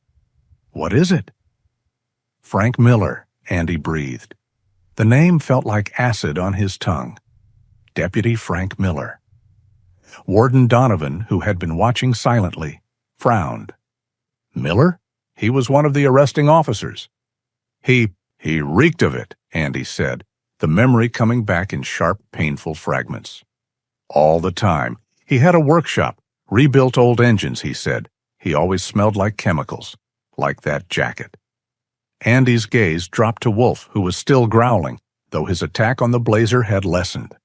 "What is it?" "Frank Miller," Andy breathed. The name felt like acid on his tongue. Deputy Frank Miller. Warden Donovan, who had been watching silently, frowned. "Miller? He was one of the arresting officers." He reeked of it," Andy said, the memory coming back in sharp, painful fragments. "All the time. He had a workshop, rebuilt old engines," he said. "He always smelled like chemicals, like that jacket." Andy's gaze dropped to Wolf, who was still growling, though his attack on the blazer had lessened.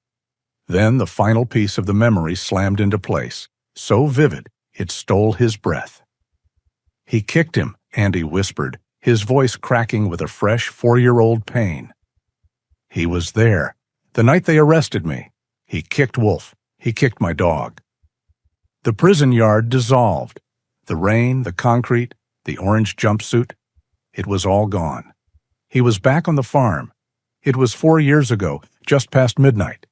Then the final piece of the memory slammed into place, so vivid it stole his breath. "He kicked him," Andy whispered, his voice cracking with a fresh 4-year-old pain. "He was there, the night they arrested me. He kicked Wolf. He kicked my dog." The prison yard dissolved. The rain, the concrete, the orange jumpsuit. It was all gone. He was back on the farm. It was 4 years ago, just past midnight.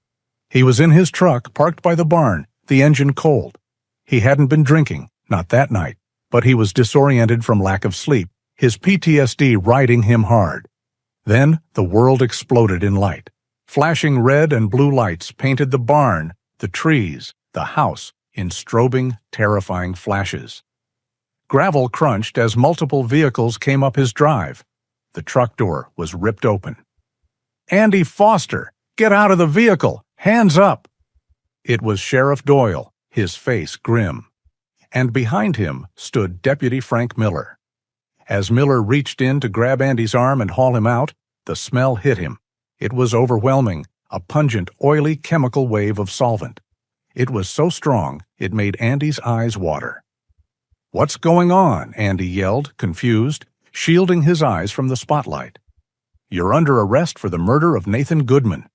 He was in his truck, parked by the barn, the engine cold. He hadn't been drinking, not that night, but he was disoriented from lack of sleep, his PTSD riding him hard. Then the world exploded in light. Flashing red and blue lights painted the barn, the trees, the house, in strobing, terrifying flashes. Gravel crunched as multiple vehicles came up his drive. The truck door was ripped open. "Andy Foster, get out of the vehicle! Hands up!" It was Sheriff Doyle, his face grim. And behind him stood Deputy Frank Miller. As Miller reached in to grab Andy's arm and haul him out, the smell hit him. It was overwhelming, a pungent, oily chemical wave of solvent. It was so strong, it made Andy's eyes water. "What's going on?" Andy yelled, confused, shielding his eyes from the spotlight. "You're under arrest for the murder of Nathan Goodman."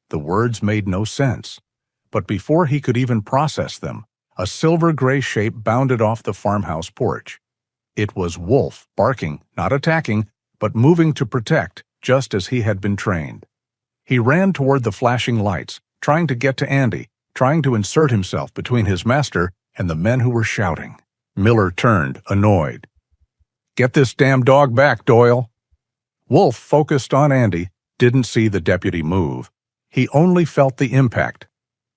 The words made no sense, but before he could even process them, a silver-gray shape bounded off the farmhouse porch. It was Wolf, barking, not attacking, but moving to protect, just as he had been trained. He ran toward the flashing lights, trying to get to Andy, trying to insert himself between his master and the men who were shouting. Miller turned, annoyed. "Get this damn dog back, Doyle." Wolf, focused on Andy, didn't see the deputy move. He only felt the impact.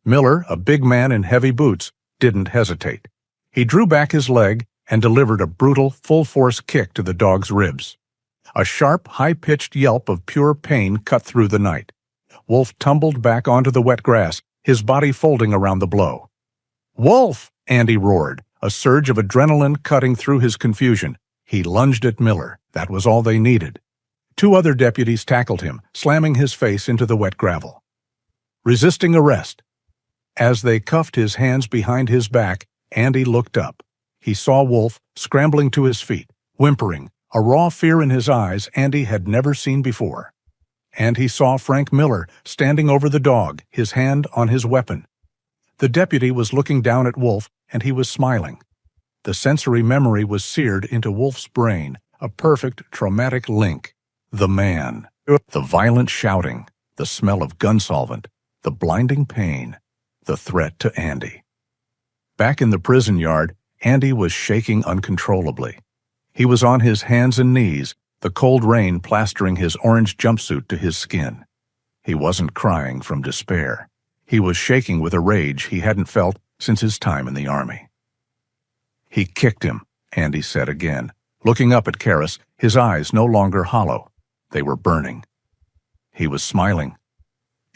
Miller, a big man in heavy boots, didn't hesitate. He drew back his leg, and delivered a brutal, full-force kick to the dog's ribs. A sharp, high-pitched yelp of pure pain cut through the night. Wolf tumbled back onto the wet grass, his body folding around the blow. "Wolf!" Andy roared, a surge of adrenaline cutting through his confusion. He lunged at Miller. That was all they needed. Two other deputies tackled him, slamming his face into the wet gravel. Resisting arrest. As they cuffed his hands behind his back, Andy looked up. He saw Wolf scrambling to his feet, whimpering, a raw fear in his eyes Andy had never seen before. And he saw Frank Miller standing over the dog, his hand on his weapon. The deputy was looking down at Wolf, and he was smiling. The sensory memory was seared into Wolf's brain, a perfect traumatic link. The man, the violent shouting, the smell of gun solvent, the blinding pain, the threat to Andy. Back in the prison yard, Andy was shaking uncontrollably. He was on his hands and knees, the cold rain plastering his orange jumpsuit to his skin. He wasn't crying from despair. He was shaking with a rage he hadn't felt since his time in the army. "He kicked him," Andy said again, looking up at Karras, his eyes no longer hollow. They were burning. He was smiling.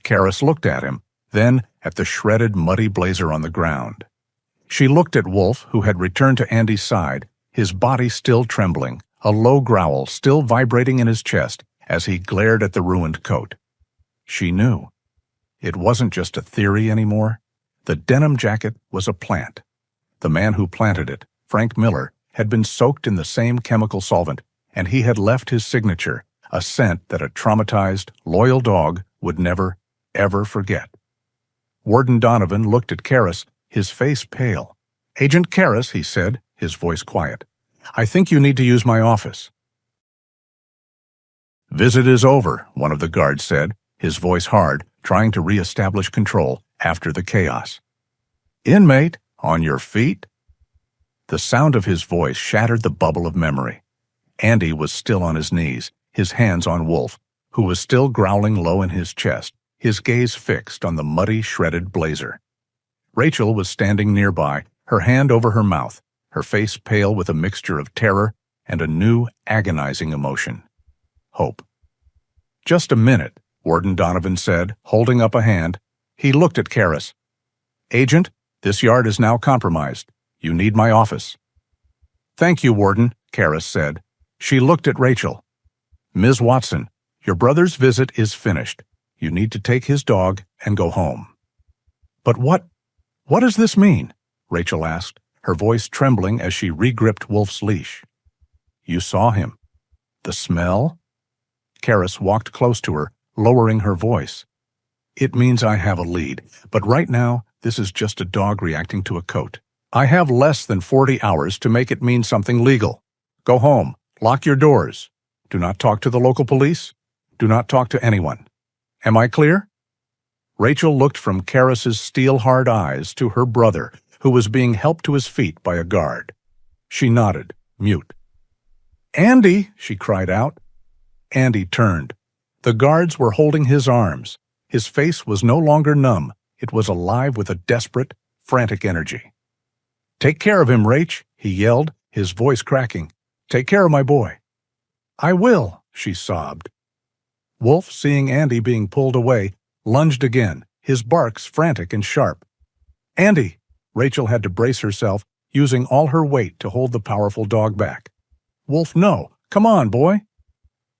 Karras looked at him, then at the shredded, muddy blazer on the ground. She looked at Wolf, who had returned to Andy's side, his body still trembling, a low growl still vibrating in his chest as he glared at the ruined coat. She knew. It wasn't just a theory anymore. The denim jacket was a plant. The man who planted it, Frank Miller, had been soaked in the same chemical solvent, and he had left his signature, a scent that a traumatized, loyal dog would never, ever forget. Warden Donovan looked at Karras, his face pale. "Agent Karras," he said, his voice quiet, "I think you need to use my office." "Visit is over," one of the guards said, his voice hard, trying to re-establish control after the chaos. "Inmate, on your feet?" The sound of his voice shattered the bubble of memory. Andy was still on his knees, his hands on Wolf, who was still growling low in his chest, his gaze fixed on the muddy, shredded blazer. Rachel was standing nearby, her hand over her mouth, her face pale with a mixture of terror and a new, agonizing emotion. Hope. "Just a minute," Warden Donovan said, holding up a hand. He looked at Karras. "Agent, this yard is now compromised. You need my office." "Thank you, Warden," Karras said. She looked at Rachel. "Ms. Watson, your brother's visit is finished. You need to take his dog and go home." "But what does this mean?" Rachel asked, her voice trembling as she regripped Wolf's leash. "You saw him. The smell?" Karras walked close to her, lowering her voice. "It means I have a lead, but right now, this is just a dog reacting to a coat. I have less than 40 hours to make it mean something legal. Go home. Lock your doors. Do not talk to the local police. Do not talk to anyone. Am I clear?" Rachel looked from Karras's steel-hard eyes to her brother, who was being helped to his feet by a guard. She nodded, mute. "Andy!" she cried out. Andy turned. The guards were holding his arms. His face was no longer numb. It was alive with a desperate, frantic energy. "Take care of him, Rach," he yelled, his voice cracking. "Take care of my boy." "I will," she sobbed. Wolf, seeing Andy being pulled away, lunged again, his barks frantic and sharp. "Andy!" Rachel had to brace herself, using all her weight to hold the powerful dog back. "Wolf, no! Come on, boy!"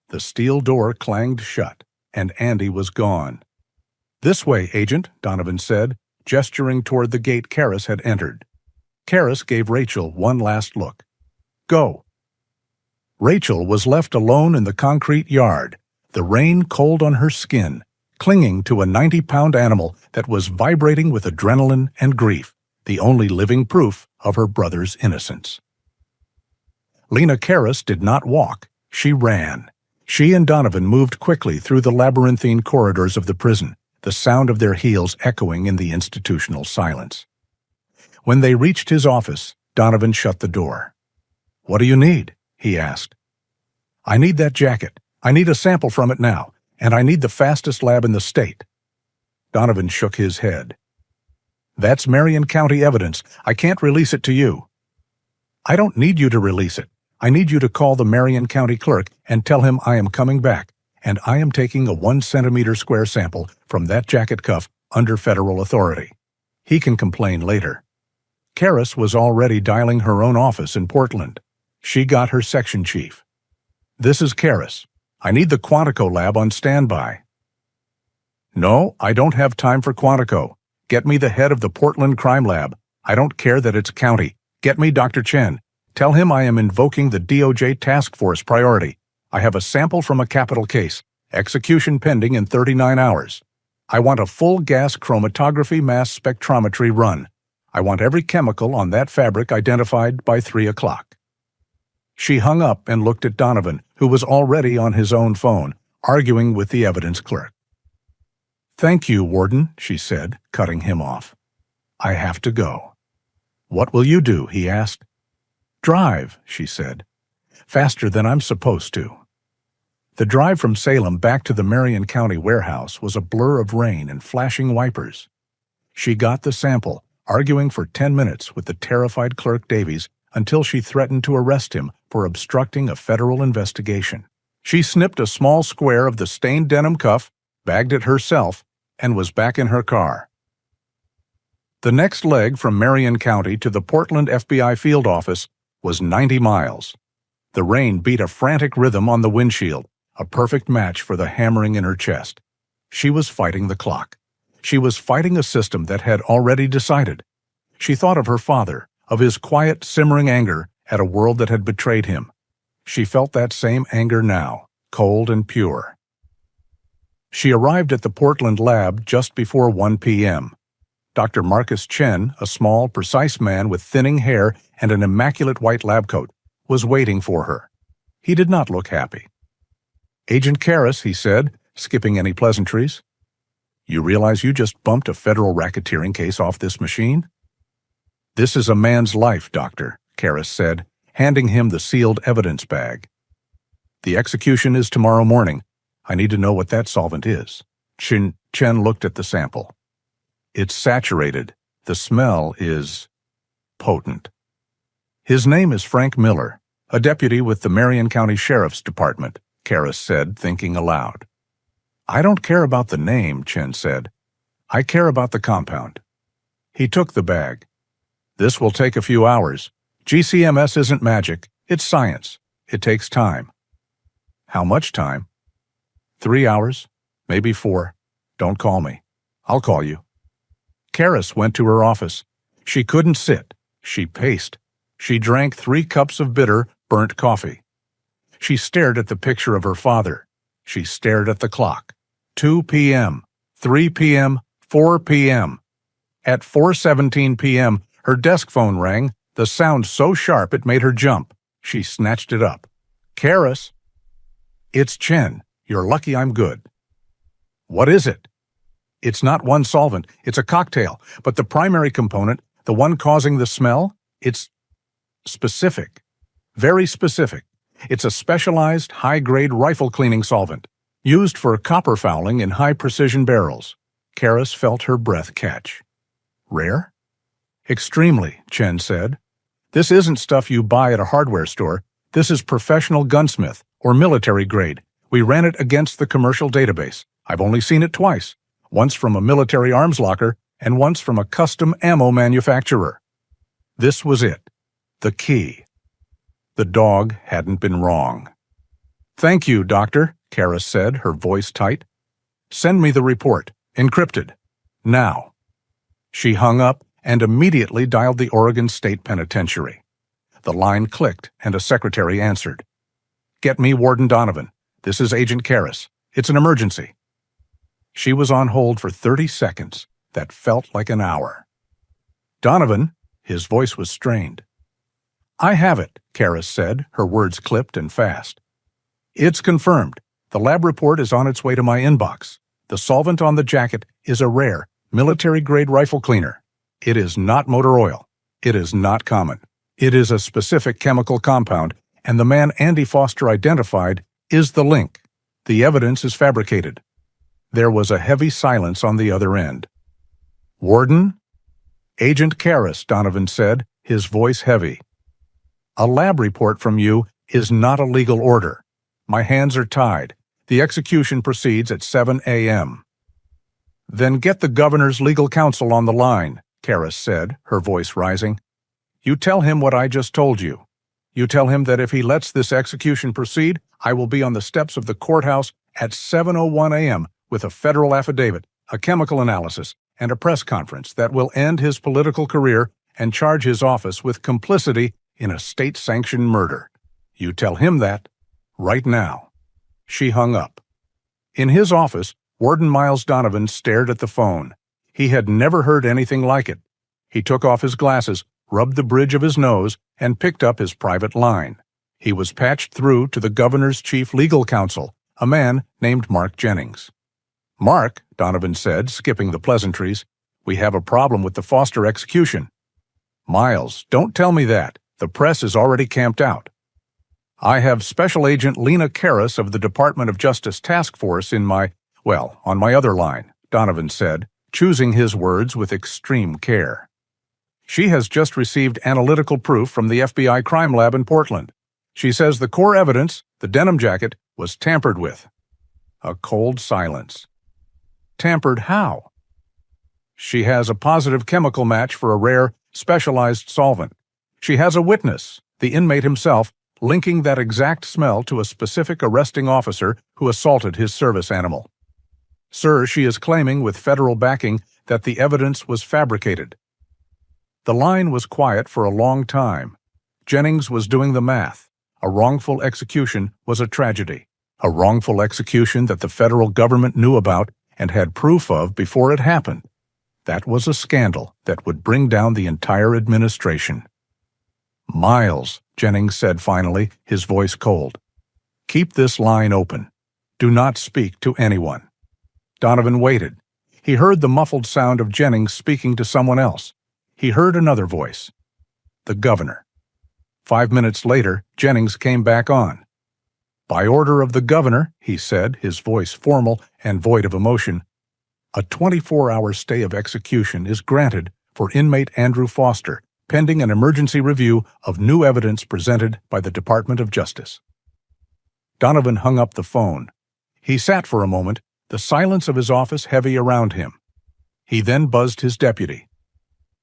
The steel door clanged shut, and Andy was gone. "This way, Agent," Donovan said, gesturing toward the gate Karras had entered. Karras gave Rachel one last look. "Go." Rachel was left alone in the concrete yard, the rain cold on her skin, clinging to a 90-pound animal that was vibrating with adrenaline and grief, the only living proof of her brother's innocence. Lena Karras did not walk. She ran. She and Donovan moved quickly through the labyrinthine corridors of the prison, the sound of their heels echoing in the institutional silence. When they reached his office, Donovan shut the door. "What do you need?" he asked. "I need that jacket. I need a sample from it now, and I need the fastest lab in the state." Donovan shook his head. "That's Marion County evidence. I can't release it to you." I don't need you to release it. I need you to call the Marion County clerk and tell him I am coming back, and I am taking a 1 centimeter square sample from that jacket cuff under federal authority. He can complain later. Karis was already dialing her own office in Portland. She got her section chief. This is Karis. I need the Quantico lab on standby. No, I don't have time for Quantico. Get me the head of the Portland crime lab. I don't care that it's county. Get me Dr. Chen. Tell him I am invoking the DOJ task force priority. I have a sample from a capital case. Execution pending in 39 hours. I want a full gas chromatography mass spectrometry run. I want every chemical on that fabric identified by 3 o'clock. She hung up and looked at Donovan, who was already on his own phone, arguing with the evidence clerk. Thank you, Warden, she said, cutting him off. I have to go. What will you do? He asked. Drive, she said. Faster than I'm supposed to. The drive from Salem back to the Marion County warehouse was a blur of rain and flashing wipers. She got the sample, arguing for 10 minutes with the terrified Clerk Davies until she threatened to arrest him for obstructing a federal investigation. She snipped a small square of the stained denim cuff, bagged it herself, and was back in her car. The next leg from Marion County to the Portland FBI field office was 90 miles. The rain beat a frantic rhythm on the windshield, a perfect match for the hammering in her chest. She was fighting the clock. She was fighting a system that had already decided. She thought of her father, of his quiet, simmering anger at a world that had betrayed him. She felt that same anger now, cold and pure. She arrived at the Portland lab just before 1 p.m. Dr. Marcus Chen, a small, precise man with thinning hair and an immaculate white lab coat, was waiting for her. He did not look happy. Agent Karis, he said, skipping any pleasantries. You realize you just bumped a federal racketeering case off this machine? This is a man's life, Doctor, Karis said, handing him the sealed evidence bag. The execution is tomorrow morning. I need to know what that solvent is. Chen looked at the sample. It's saturated. The smell is potent. His name is Frank Miller, a deputy with the Marion County Sheriff's Department, Karis said, thinking aloud. I don't care about the name, Chen said. I care about the compound. He took the bag. This will take a few hours. GCMS isn't magic. It's science. It takes time. How much time? 3 hours, maybe 4. Don't call me. I'll call you. Karis went to her office. She couldn't sit. She paced. She drank 3 cups of bitter, burnt coffee. She stared at the picture of her father. She stared at the clock. 2 p.m., 3 p.m., 4 p.m. At 4:17 p.m., her desk phone rang, the sound so sharp it made her jump. She snatched it up. Karis? It's Chen. You're lucky I'm good. What is it? It's not one solvent. It's a cocktail. But the primary component, the one causing the smell, it's specific. Very specific. It's a specialized, high-grade rifle cleaning solvent, used for copper fouling in high-precision barrels. Karis felt her breath catch. Rare? Extremely, Chen said. This isn't stuff you buy at a hardware store. This is professional gunsmith, or military grade. We ran it against the commercial database. I've only seen it twice, once from a military arms locker and once from a custom ammo manufacturer. This was it. The key. The dog hadn't been wrong. Thank you, Doctor, Karis said, her voice tight. Send me the report, encrypted. Now. She hung up and immediately dialed the Oregon State Penitentiary. The line clicked and a secretary answered. Get me Warden Donovan. This is Agent Karis. It's an emergency. She was on hold for 30 seconds. That felt like an hour. Donovan, his voice was strained. I have it, Karis said, her words clipped and fast. It's confirmed. The lab report is on its way to my inbox. The solvent on the jacket is a rare, military-grade rifle cleaner. It is not motor oil. It is not common. It is a specific chemical compound, and the man Andy Foster identified is the link. The evidence is fabricated. There was a heavy silence on the other end. Warden? Agent Karis, Donovan said, his voice heavy. A lab report from you is not a legal order. My hands are tied. The execution proceeds at 7 a.m. Then get the governor's legal counsel on the line, Karras said, her voice rising. You tell him what I just told you. You tell him that if he lets this execution proceed, I will be on the steps of the courthouse at 7:01 a.m. with a federal affidavit, a chemical analysis, and a press conference that will end his political career and charge his office with complicity in a state-sanctioned murder. You tell him that right now. She hung up. In his office, Warden Miles Donovan stared at the phone. He had never heard anything like it. He took off his glasses, rubbed the bridge of his nose, and picked up his private line. He was patched through to the governor's chief legal counsel, a man named Mark Jennings. Mark, Donovan said, skipping the pleasantries, we have a problem with the Foster execution. Miles, don't tell me that. The press is already camped out. I have Special Agent Lena Karras of the Department of Justice Task Force on my other line, Donovan said, choosing his words with extreme care. She has just received analytical proof from the FBI crime lab in Portland. She says the core evidence, the denim jacket, was tampered with. A cold silence. Tampered how? She has a positive chemical match for a rare, specialized solvent. She has a witness, the inmate himself, linking that exact smell to a specific arresting officer who assaulted his service animal. Sir, she is claiming with federal backing that the evidence was fabricated. The line was quiet for a long time. Jennings was doing the math. A wrongful execution was a tragedy. A wrongful execution that the federal government knew about and had proof of before it happened. That was a scandal that would bring down the entire administration. Miles, Jennings said finally, his voice cold. Keep this line open. Do not speak to anyone. Donovan waited. He heard the muffled sound of Jennings speaking to someone else. He heard another voice. The governor. 5 minutes later, Jennings came back on. By order of the governor, he said, his voice formal and void of emotion, a 24-hour stay of execution is granted for inmate Andrew Foster, pending an emergency review of new evidence presented by the Department of Justice. Donovan hung up the phone. He sat for a moment, the silence of his office heavy around him. He then buzzed his deputy.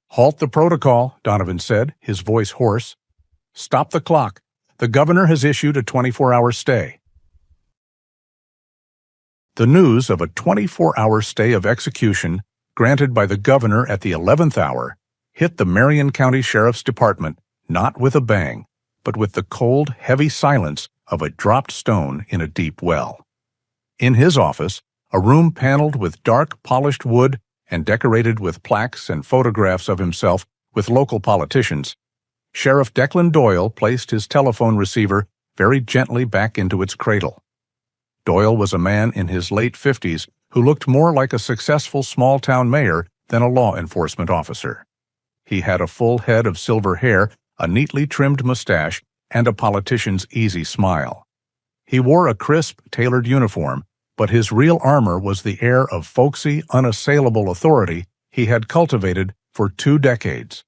Halt the protocol, Donovan said, his voice hoarse. Stop the clock. The governor has issued a 24-hour stay. The news of a 24-hour stay of execution, granted by the governor at the 11th hour, hit the Marion County Sheriff's Department not with a bang, but with the cold, heavy silence of a dropped stone in a deep well. In his office, a room paneled with dark, polished wood and decorated with plaques and photographs of himself with local politicians, Sheriff Declan Doyle placed his telephone receiver very gently back into its cradle. Doyle was a man in his late 50s who looked more like a successful small-town mayor than a law enforcement officer. He had a full head of silver hair, a neatly trimmed mustache, and a politician's easy smile. He wore a crisp, tailored uniform, but his real armor was the air of folksy, unassailable authority he had cultivated for 2 decades.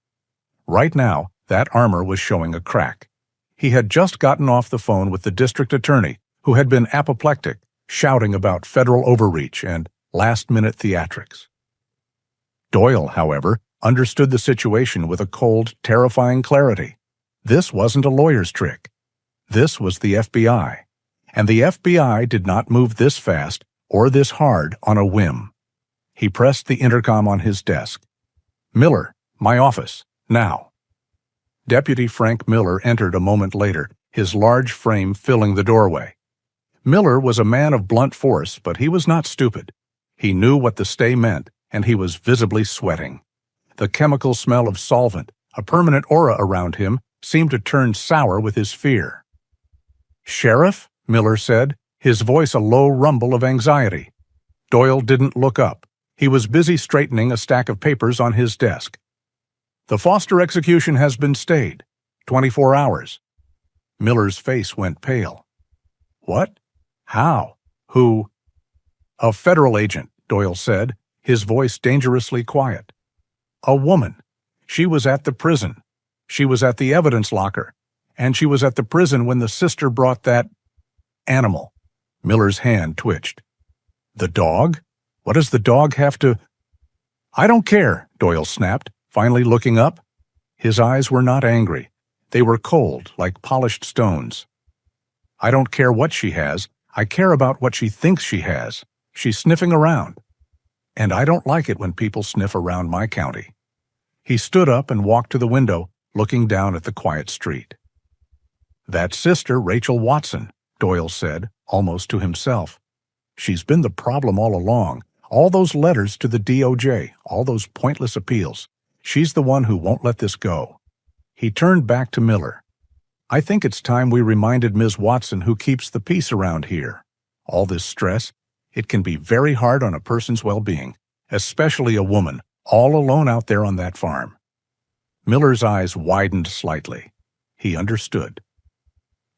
Right now, that armor was showing a crack. He had just gotten off the phone with the district attorney, who had been apoplectic, shouting about federal overreach and last-minute theatrics. Doyle, however, understood the situation with a cold, terrifying clarity. This wasn't a lawyer's trick. This was the FBI. And the FBI did not move this fast or this hard on a whim. He pressed the intercom on his desk. Miller, my office, now. Deputy Frank Miller entered a moment later, his large frame filling the doorway. Miller was a man of blunt force, but he was not stupid. He knew what the stay meant, and he was visibly sweating. The chemical smell of solvent, a permanent aura around him, seemed to turn sour with his fear. Sheriff? Miller said, his voice a low rumble of anxiety. Doyle didn't look up. He was busy straightening a stack of papers on his desk. The Foster execution has been stayed. 24 hours. Miller's face went pale. What? How? Who? A federal agent, Doyle said, his voice dangerously quiet. A woman. She was at the prison. She was at the evidence locker. and she was at the prison when the sister brought that animal. Miller's hand twitched. The dog? What does the dog have to— I don't care, Doyle snapped, finally looking up. His eyes were not angry. They were cold, like polished stones. I don't care what she has. I care about what she thinks she has. She's sniffing around. And I don't like it when people sniff around my county. He stood up and walked to the window, looking down at the quiet street. That's Sister Rachel Watson, Doyle said, almost to himself. She's been the problem all along. All those letters to the DOJ, all those pointless appeals. She's the one who won't let this go. He turned back to Miller. I think it's time we reminded Ms. Watson who keeps the peace around here. All this stress, it can be very hard on a person's well-being, especially a woman, all alone out there on that farm. Miller's eyes widened slightly. He understood.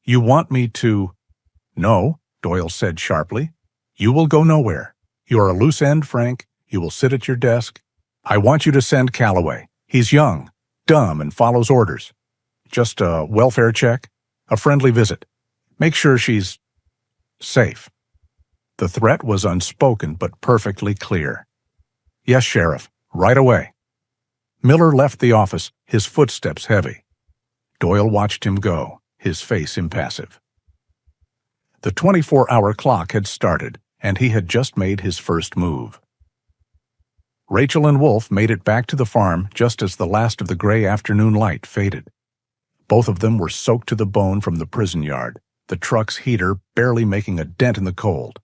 You want me to— No, Doyle said sharply. You will go nowhere. You're a loose end, Frank. You will sit at your desk. I want you to send Calloway. He's young, dumb, and follows orders. Just a welfare check, a friendly visit. Make sure she's safe. The threat was unspoken but perfectly clear. Yes, Sheriff, right away. Miller left the office, his footsteps heavy. Doyle watched him go, his face impassive. The 24-hour clock had started, and he had just made his first move. Rachel and Wolf made it back to the farm just as the last of the gray afternoon light faded. Both of them were soaked to the bone from the prison yard, the truck's heater barely making a dent in the cold.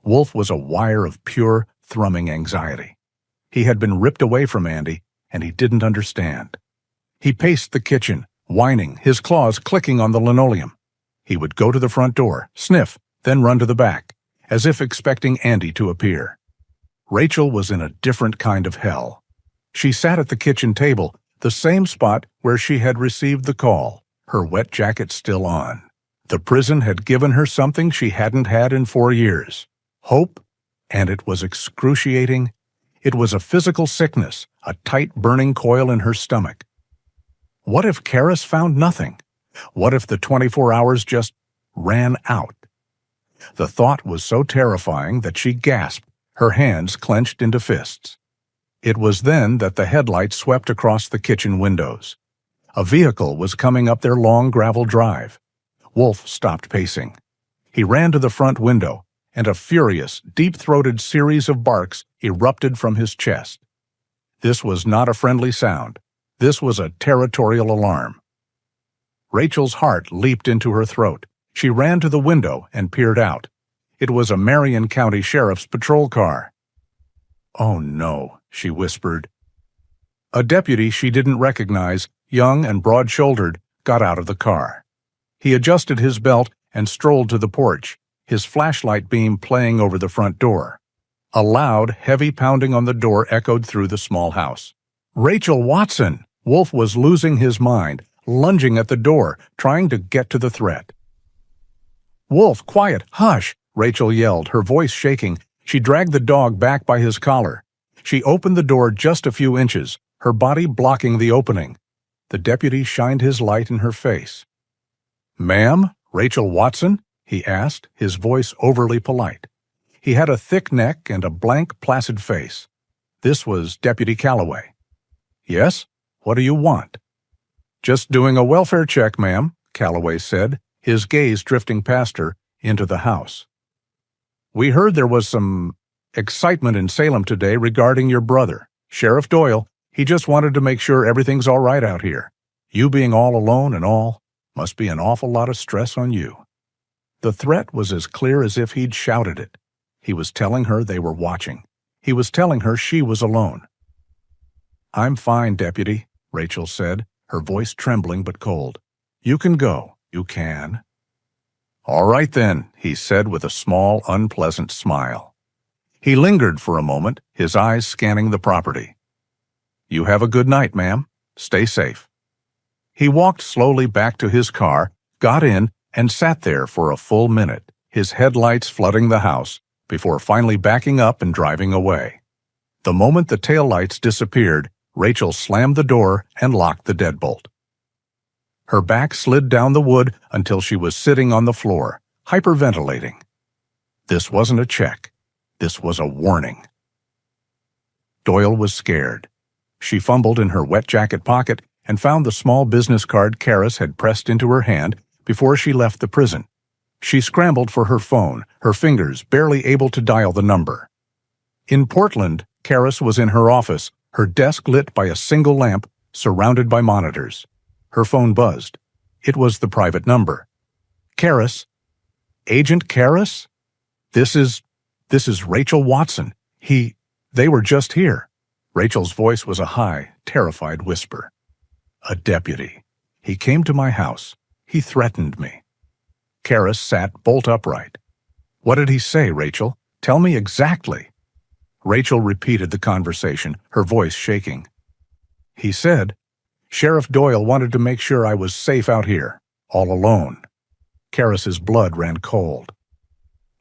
Wolf was a wire of pure, thrumming anxiety. He had been ripped away from Andy, and he didn't understand. He paced the kitchen, whining, his claws clicking on the linoleum. He would go to the front door, sniff, then run to the back, as if expecting Andy to appear. Rachel was in a different kind of hell. She sat at the kitchen table, the same spot where she had received the call, her wet jacket still on. The prison had given her something she hadn't had in 4 years. Hope, and it was excruciating. It was a physical sickness, a tight burning coil in her stomach. What if Karis found nothing? What if the 24 hours just ran out? The thought was so terrifying that she gasped, her hands clenched into fists. It was then that the headlights swept across the kitchen windows. A vehicle was coming up their long gravel drive. Wolf stopped pacing. He ran to the front window, and a furious, deep-throated series of barks erupted from his chest. This was not a friendly sound. This was a territorial alarm. Rachel's heart leaped into her throat. She ran to the window and peered out. It was a Marion County Sheriff's patrol car. Oh no, she whispered. A deputy she didn't recognize, young and broad-shouldered, got out of the car. He adjusted his belt and strolled to the porch, his flashlight beam playing over the front door. A loud, heavy pounding on the door echoed through the small house. Rachel Watson! Wolf was losing his mind, lunging at the door, trying to get to the threat. Wolf, quiet, hush! Rachel yelled, her voice shaking. She dragged the dog back by his collar. She opened the door just a few inches, her body blocking the opening. The deputy shined his light in her face. "Ma'am, Rachel Watson?" he asked, his voice overly polite. He had a thick neck and a blank, placid face. This was Deputy Calloway. "Yes? What do you want?" "Just doing a welfare check, ma'am," Calloway said, his gaze drifting past her into the house. "We heard there was some excitement in Salem today regarding your brother, Sheriff Doyle. He just wanted to make sure everything's all right out here. You being all alone and all must be an awful lot of stress on you." The threat was as clear as if he'd shouted it. He was telling her they were watching. He was telling her she was alone. "I'm fine, Deputy," Rachel said, her voice trembling but cold. "You can go. You can." "All right then," he said with a small, unpleasant smile. He lingered for a moment, his eyes scanning the property. "You have a good night, ma'am. Stay safe." He walked slowly back to his car, got in, and sat there for a full minute, his headlights flooding the house, before finally backing up and driving away. The moment the taillights disappeared, Rachel slammed the door and locked the deadbolt. Her back slid down the wood until she was sitting on the floor, hyperventilating. This wasn't a check. This was a warning. Doyle was scared. She fumbled in her wet jacket pocket and found the small business card Karis had pressed into her hand before she left the prison. She scrambled for her phone, her fingers barely able to dial the number. In Portland, Karis was in her office, her desk lit by a single lamp, surrounded by monitors. Her phone buzzed. It was the private number. Karis? Agent Karis? This is Rachel Watson. They were just here. Rachel's voice was a high, terrified whisper. A deputy. He came to my house. He threatened me. Karis sat bolt upright. What did he say, Rachel? Tell me exactly. Rachel repeated the conversation, her voice shaking. He said, Sheriff Doyle wanted to make sure I was safe out here, all alone. Karis's blood ran cold.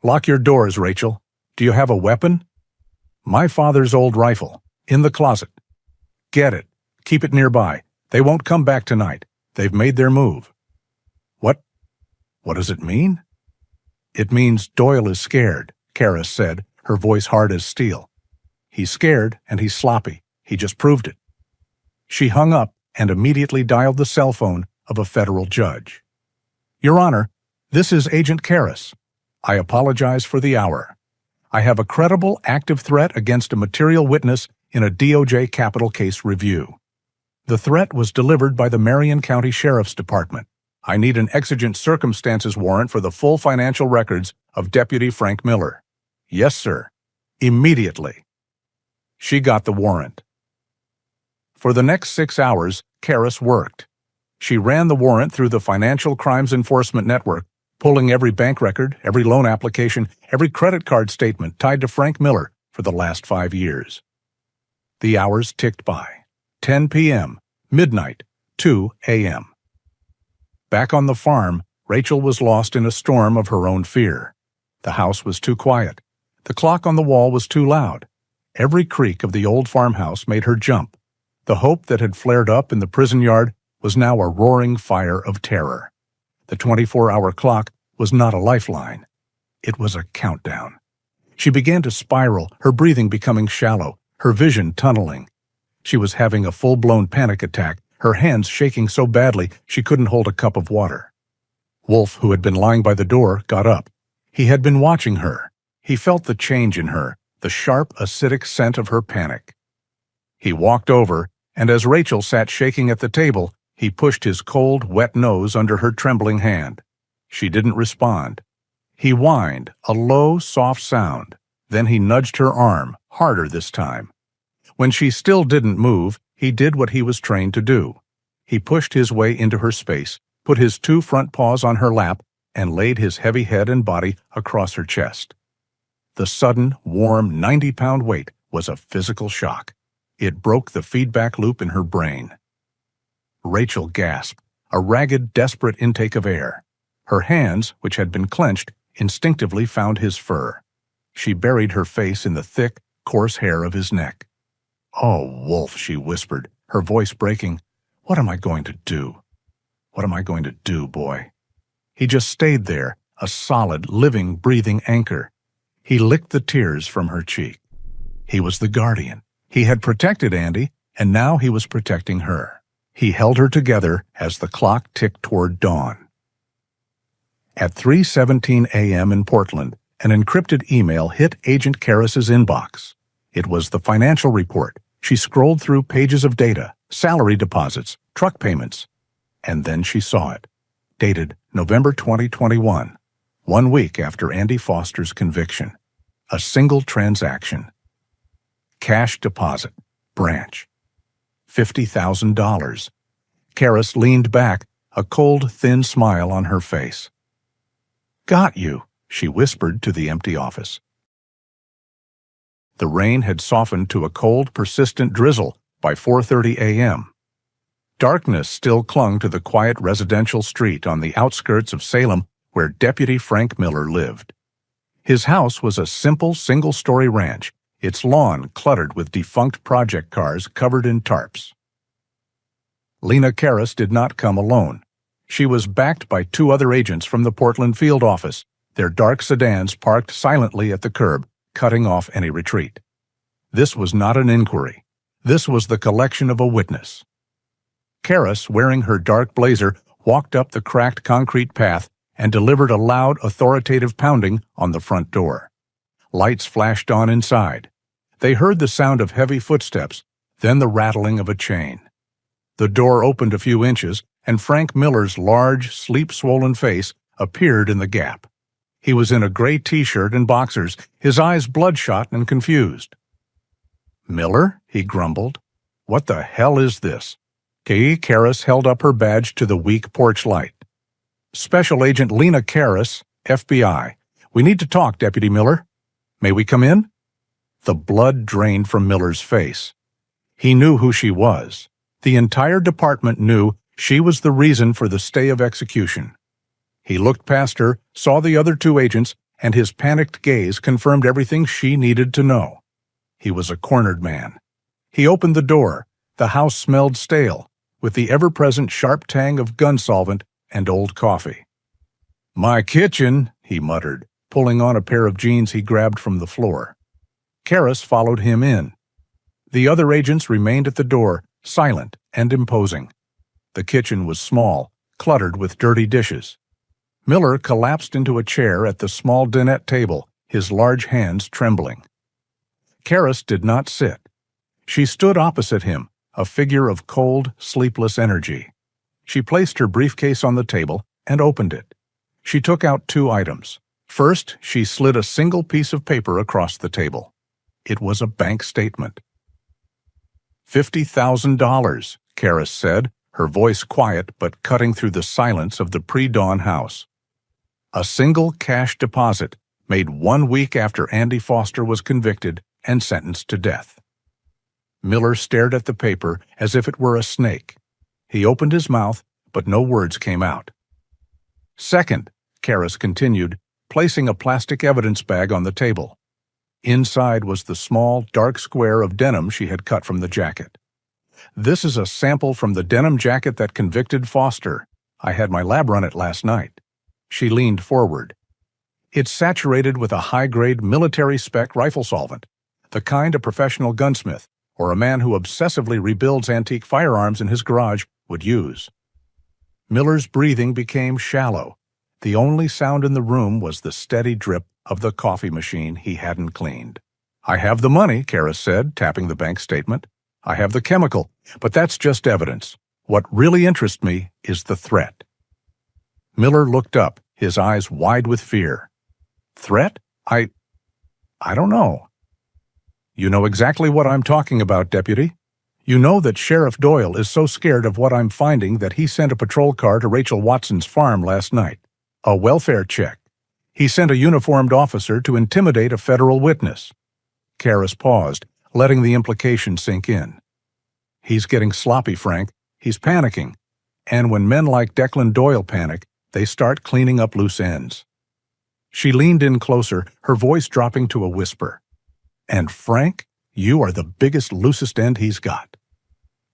Lock your doors, Rachel. Do you have a weapon? My father's old rifle, in the closet. Get it. Keep it nearby. They won't come back tonight. They've made their move. What does it mean? It means Doyle is scared, Karis said, her voice hard as steel. He's scared and he's sloppy. He just proved it. She hung up and immediately dialed the cell phone of a federal judge. Your Honor, this is Agent Karis. I apologize for the hour. I have a credible active threat against a material witness in a DOJ capital case review. The threat was delivered by the Marion County Sheriff's Department. I need an exigent circumstances warrant for the full financial records of Deputy Frank Miller. Yes, sir. Immediately. She got the warrant. For the next 6 hours, Karis worked. She ran the warrant through the Financial Crimes Enforcement Network, pulling every bank record, every loan application, every credit card statement tied to Frank Miller for the last 5 years. The hours ticked by. 10 p.m., midnight, 2 a.m. Back on the farm, Rachel was lost in a storm of her own fear. The house was too quiet. The clock on the wall was too loud. Every creak of the old farmhouse made her jump. The hope that had flared up in the prison yard was now a roaring fire of terror. The 24-hour clock was not a lifeline. It was a countdown. She began to spiral, her breathing becoming shallow, her vision tunneling. She was having a full-blown panic attack, her hands shaking so badly she couldn't hold a cup of water. Wolf, who had been lying by the door, got up. He had been watching her. He felt the change in her, the sharp, acidic scent of her panic. He walked over, and as Rachel sat shaking at the table, he pushed his cold, wet nose under her trembling hand. She didn't respond. He whined, a low, soft sound. Then he nudged her arm, harder this time. When she still didn't move, he did what he was trained to do. He pushed his way into her space, put his 2 front paws on her lap, and laid his heavy head and body across her chest. The sudden, warm, 90-pound weight was a physical shock. It broke the feedback loop in her brain. Rachel gasped, a ragged, desperate intake of air. Her hands, which had been clenched, instinctively found his fur. She buried her face in the thick, coarse hair of his neck. "Oh, Wolf," she whispered, her voice breaking. "What am I going to do? What am I going to do, boy?" He just stayed there, a solid, living, breathing anchor. He licked the tears from her cheek. He was the guardian. He had protected Andy, and now he was protecting her. He held her together as the clock ticked toward dawn. At 3:17 a.m. in Portland, an encrypted email hit Agent Karis's inbox. It was the financial report. She scrolled through pages of data, salary deposits, truck payments, and then she saw it. Dated November 2021, 1 week after Andy Foster's conviction. A single transaction. Cash deposit, branch. $50,000. Karis leaned back, a cold, thin smile on her face. "Got you," she whispered to the empty office. The rain had softened to a cold, persistent drizzle by 4:30 a.m. Darkness still clung to the quiet residential street on the outskirts of Salem where Deputy Frank Miller lived. His house was a simple, single-story ranch, its lawn cluttered with defunct project cars covered in tarps. Lena Karis did not come alone. She was backed by two other agents from the Portland field office, their dark sedans parked silently at the curb, cutting off any retreat. This was not an inquiry. This was the collection of a witness. Karis, wearing her dark blazer, walked up the cracked concrete path and delivered a loud, authoritative pounding on the front door. Lights flashed on inside. They heard the sound of heavy footsteps, then the rattling of a chain. The door opened a few inches, and Frank Miller's large, sleep-swollen face appeared in the gap. He was in a gray t-shirt and boxers, his eyes bloodshot and confused. "Miller?" he grumbled. "What the hell is this?" Karis held up her badge to the weak porch light. "Special Agent Lena Karis, FBI. We need to talk, Deputy Miller. May we come in?" The blood drained from Miller's face. He knew who she was. The entire department knew she was the reason for the stay of execution. He looked past her, saw the other two agents, and his panicked gaze confirmed everything she needed to know. He was a cornered man. He opened the door. The house smelled stale, with the ever-present sharp tang of gun solvent and old coffee. "My kitchen," he muttered, pulling on a pair of jeans he grabbed from the floor. Karis followed him in. The other agents remained at the door, silent and imposing. The kitchen was small, cluttered with dirty dishes. Miller collapsed into a chair at the small dinette table, his large hands trembling. Karis did not sit. She stood opposite him, a figure of cold, sleepless energy. She placed her briefcase on the table and opened it. She took out two items. First, she slid a single piece of paper across the table. It was a bank statement. $50,000, Karis said, her voice quiet but cutting through the silence of the pre-dawn house. A single cash deposit made 1 week after Andy Foster was convicted and sentenced to death. Miller stared at the paper as if it were a snake. He opened his mouth, but no words came out. Second, Karis continued, placing a plastic evidence bag on the table. Inside was the small, dark square of denim she had cut from the jacket. "This is a sample from the denim jacket that convicted Foster. I had my lab run it last night." She leaned forward. "It's saturated with a high-grade military-spec rifle solvent, the kind a professional gunsmith or a man who obsessively rebuilds antique firearms in his garage would use." Miller's breathing became shallow. The only sound in the room was the steady drip of the coffee machine he hadn't cleaned. "I have the money," Karis said, tapping the bank statement. "I have the chemical, but that's just evidence. What really interests me is the threat." Miller looked up, his eyes wide with fear. "Threat? I don't know." "You know exactly what I'm talking about, Deputy. You know that Sheriff Doyle is so scared of what I'm finding that he sent a patrol car to Rachel Watson's farm last night. A welfare check. He sent a uniformed officer to intimidate a federal witness." Karis paused, letting the implication sink in. "He's getting sloppy, Frank. He's panicking. And when men like Declan Doyle panic, they start cleaning up loose ends." She leaned in closer, her voice dropping to a whisper. "And Frank, you are the biggest, loosest end he's got."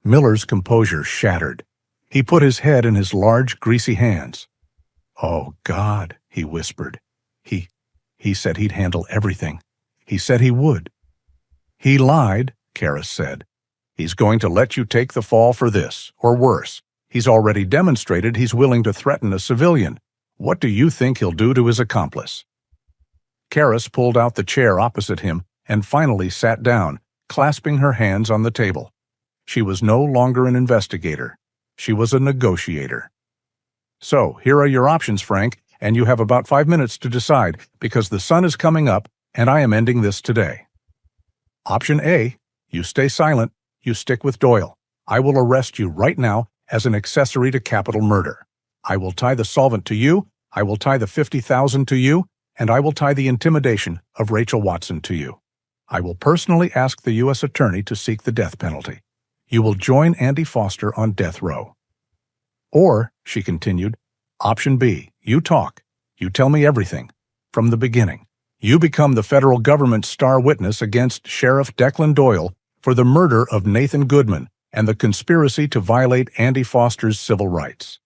Miller's composure shattered. He put his head in his large, greasy hands. "Oh, God," he whispered. He said he'd handle everything. He said he would." "He lied," Karis said. "He's going to let you take the fall for this, or worse. He's already demonstrated he's willing to threaten a civilian. What do you think he'll do to his accomplice?" Karis pulled out the chair opposite him and finally sat down, clasping her hands on the table. She was no longer an investigator. She was a negotiator. "So, here are your options, Frank, and you have about 5 minutes to decide, because the sun is coming up, and I am ending this today. Option A, you stay silent, you stick with Doyle. I will arrest you right now as an accessory to capital murder. I will tie the solvent to you, I will tie the $50,000 to you, and I will tie the intimidation of Rachel Watson to you. I will personally ask the U.S. Attorney to seek the death penalty. You will join Andy Foster on death row." "Or," she continued, "Option B, you talk. You tell me everything. From the beginning. You become the federal government's star witness against Sheriff Declan Doyle for the murder of Nathan Goodman and the conspiracy to violate Andy Foster's civil rights.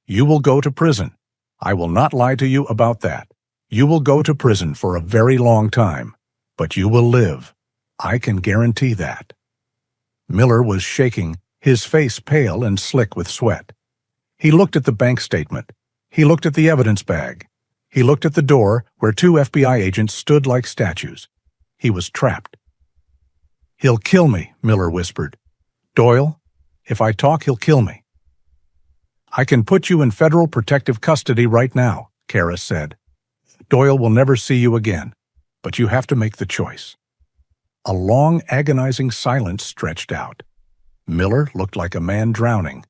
You will go to prison. I will not lie to you about that. You will go to prison for a very long time, but you will live. I can guarantee that." Miller was shaking, his face pale and slick with sweat. He looked at the bank statement. He looked at the evidence bag. He looked at the door where 2 FBI agents stood like statues. He was trapped. "He'll kill me," Miller whispered. "Doyle, if I talk, he'll kill me." "I can put you in federal protective custody right now," Karras said. "Doyle will never see you again, but you have to make the choice." A long, agonizing silence stretched out. Miller looked like a man drowning.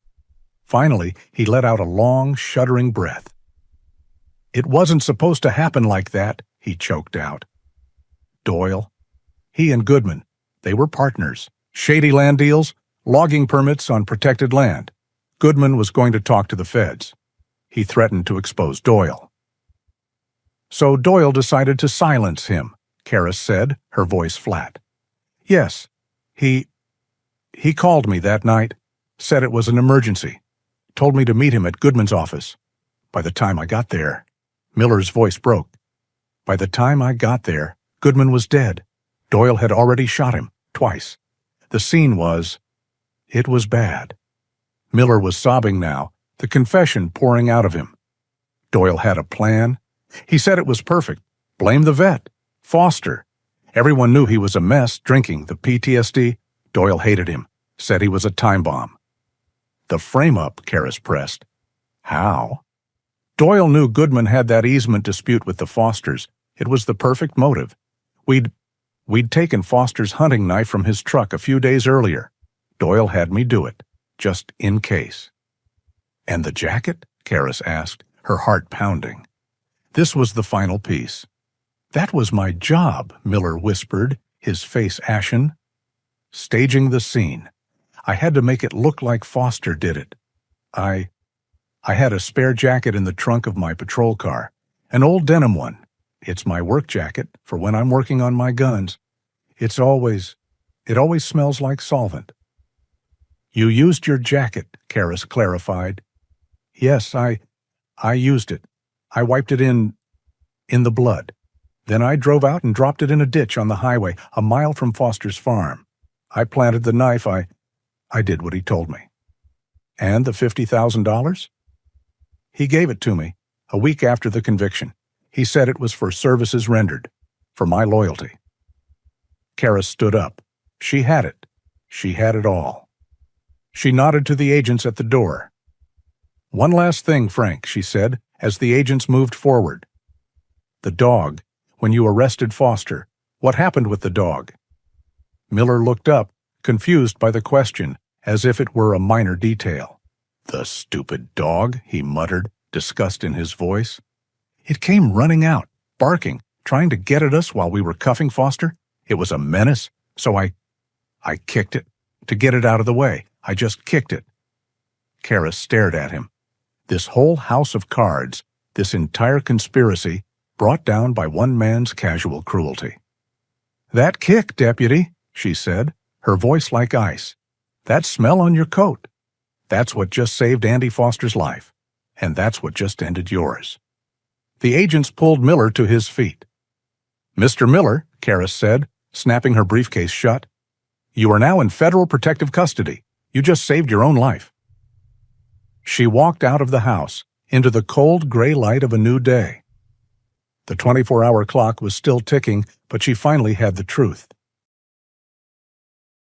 Finally, he let out a long, shuddering breath. "It wasn't supposed to happen like that," he choked out. Doyle. He and Goodman, they were partners. Shady land deals, logging permits on protected land. Goodman was going to talk to the feds. He threatened to expose Doyle. "So Doyle decided to silence him," Karras said, her voice flat. "Yes, he called me that night, said it was an emergency, told me to meet him at Goodman's office. By the time I got there," Miller's voice broke. "By the time I got there, Goodman was dead. Doyle had already shot him, twice. The scene was... it was bad." Miller was sobbing now, the confession pouring out of him. Doyle had a plan. He said it was perfect. Blame the vet. Foster. Everyone knew he was a mess, drinking, the PTSD. Doyle hated him, said he was a time bomb. "The frame-up," Karras pressed. "How?" "Doyle knew Goodman had that easement dispute with the Fosters. It was the perfect motive. We'd taken Foster's hunting knife from his truck a few days earlier. Doyle had me do it, just in case." "And the jacket?" Karras asked, her heart pounding. This was the final piece. "That was my job," Miller whispered, his face ashen. "Staging the scene. I had to make it look like Foster did it. I had a spare jacket in the trunk of my patrol car, an old denim one. It's my work jacket for when I'm working on my guns. It always smells like solvent." "You used your jacket," Karras clarified. "Yes, I used it. I wiped it in the blood. Then I drove out and dropped it in a ditch on the highway, a mile from Foster's farm. I planted the knife. I did what he told me." "And the $50,000? "He gave it to me, a week after the conviction. He said it was for services rendered, for my loyalty." Karras stood up. She had it. She had it all. She nodded to the agents at the door. "One last thing, Frank," she said, as the agents moved forward. "The dog. When you arrested Foster, what happened with the dog?" Miller looked up, confused by the question, as if it were a minor detail. "The stupid dog," he muttered, disgust in his voice. "It came running out, barking, trying to get at us while we were cuffing Foster. It was a menace, so I kicked it. To get it out of the way, I just kicked it." Karras stared at him. This whole house of cards, this entire conspiracy, brought down by one man's casual cruelty. "That kick, Deputy," she said, her voice like ice. "That smell on your coat. That's what just saved Andy Foster's life, and that's what just ended yours." The agents pulled Miller to his feet. "Mr. Miller," Karras said, snapping her briefcase shut, "you are now in federal protective custody. You just saved your own life." She walked out of the house, into the cold gray light of a new day. The 24-hour clock was still ticking, but she finally had the truth.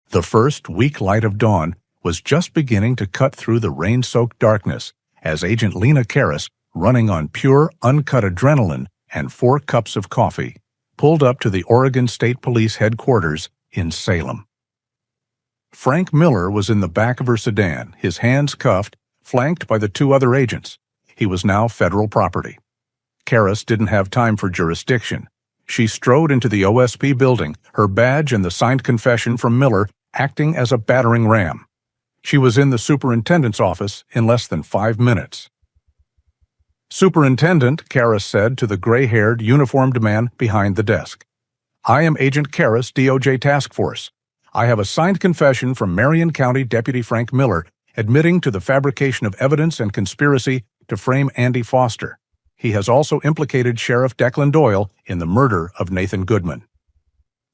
The first weak light of dawn was just beginning to cut through the rain-soaked darkness as Agent Lena Karras, running on pure, uncut adrenaline and 4 cups of coffee, pulled up to the Oregon State Police headquarters in Salem. Frank Miller was in the back of her sedan, his hands cuffed, flanked by the 2 other agents. He was now federal property. Karras didn't have time for jurisdiction. She strode into the OSP building, her badge and the signed confession from Miller acting as a battering ram. She was in the superintendent's office in less than 5 minutes. "Superintendent," Karras said to the gray-haired, uniformed man behind the desk. "I am Agent Karras, DOJ Task Force. I have a signed confession from Marion County Deputy Frank Miller admitting to the fabrication of evidence and conspiracy to frame Andy Foster. He has also implicated Sheriff Declan Doyle in the murder of Nathan Goodman.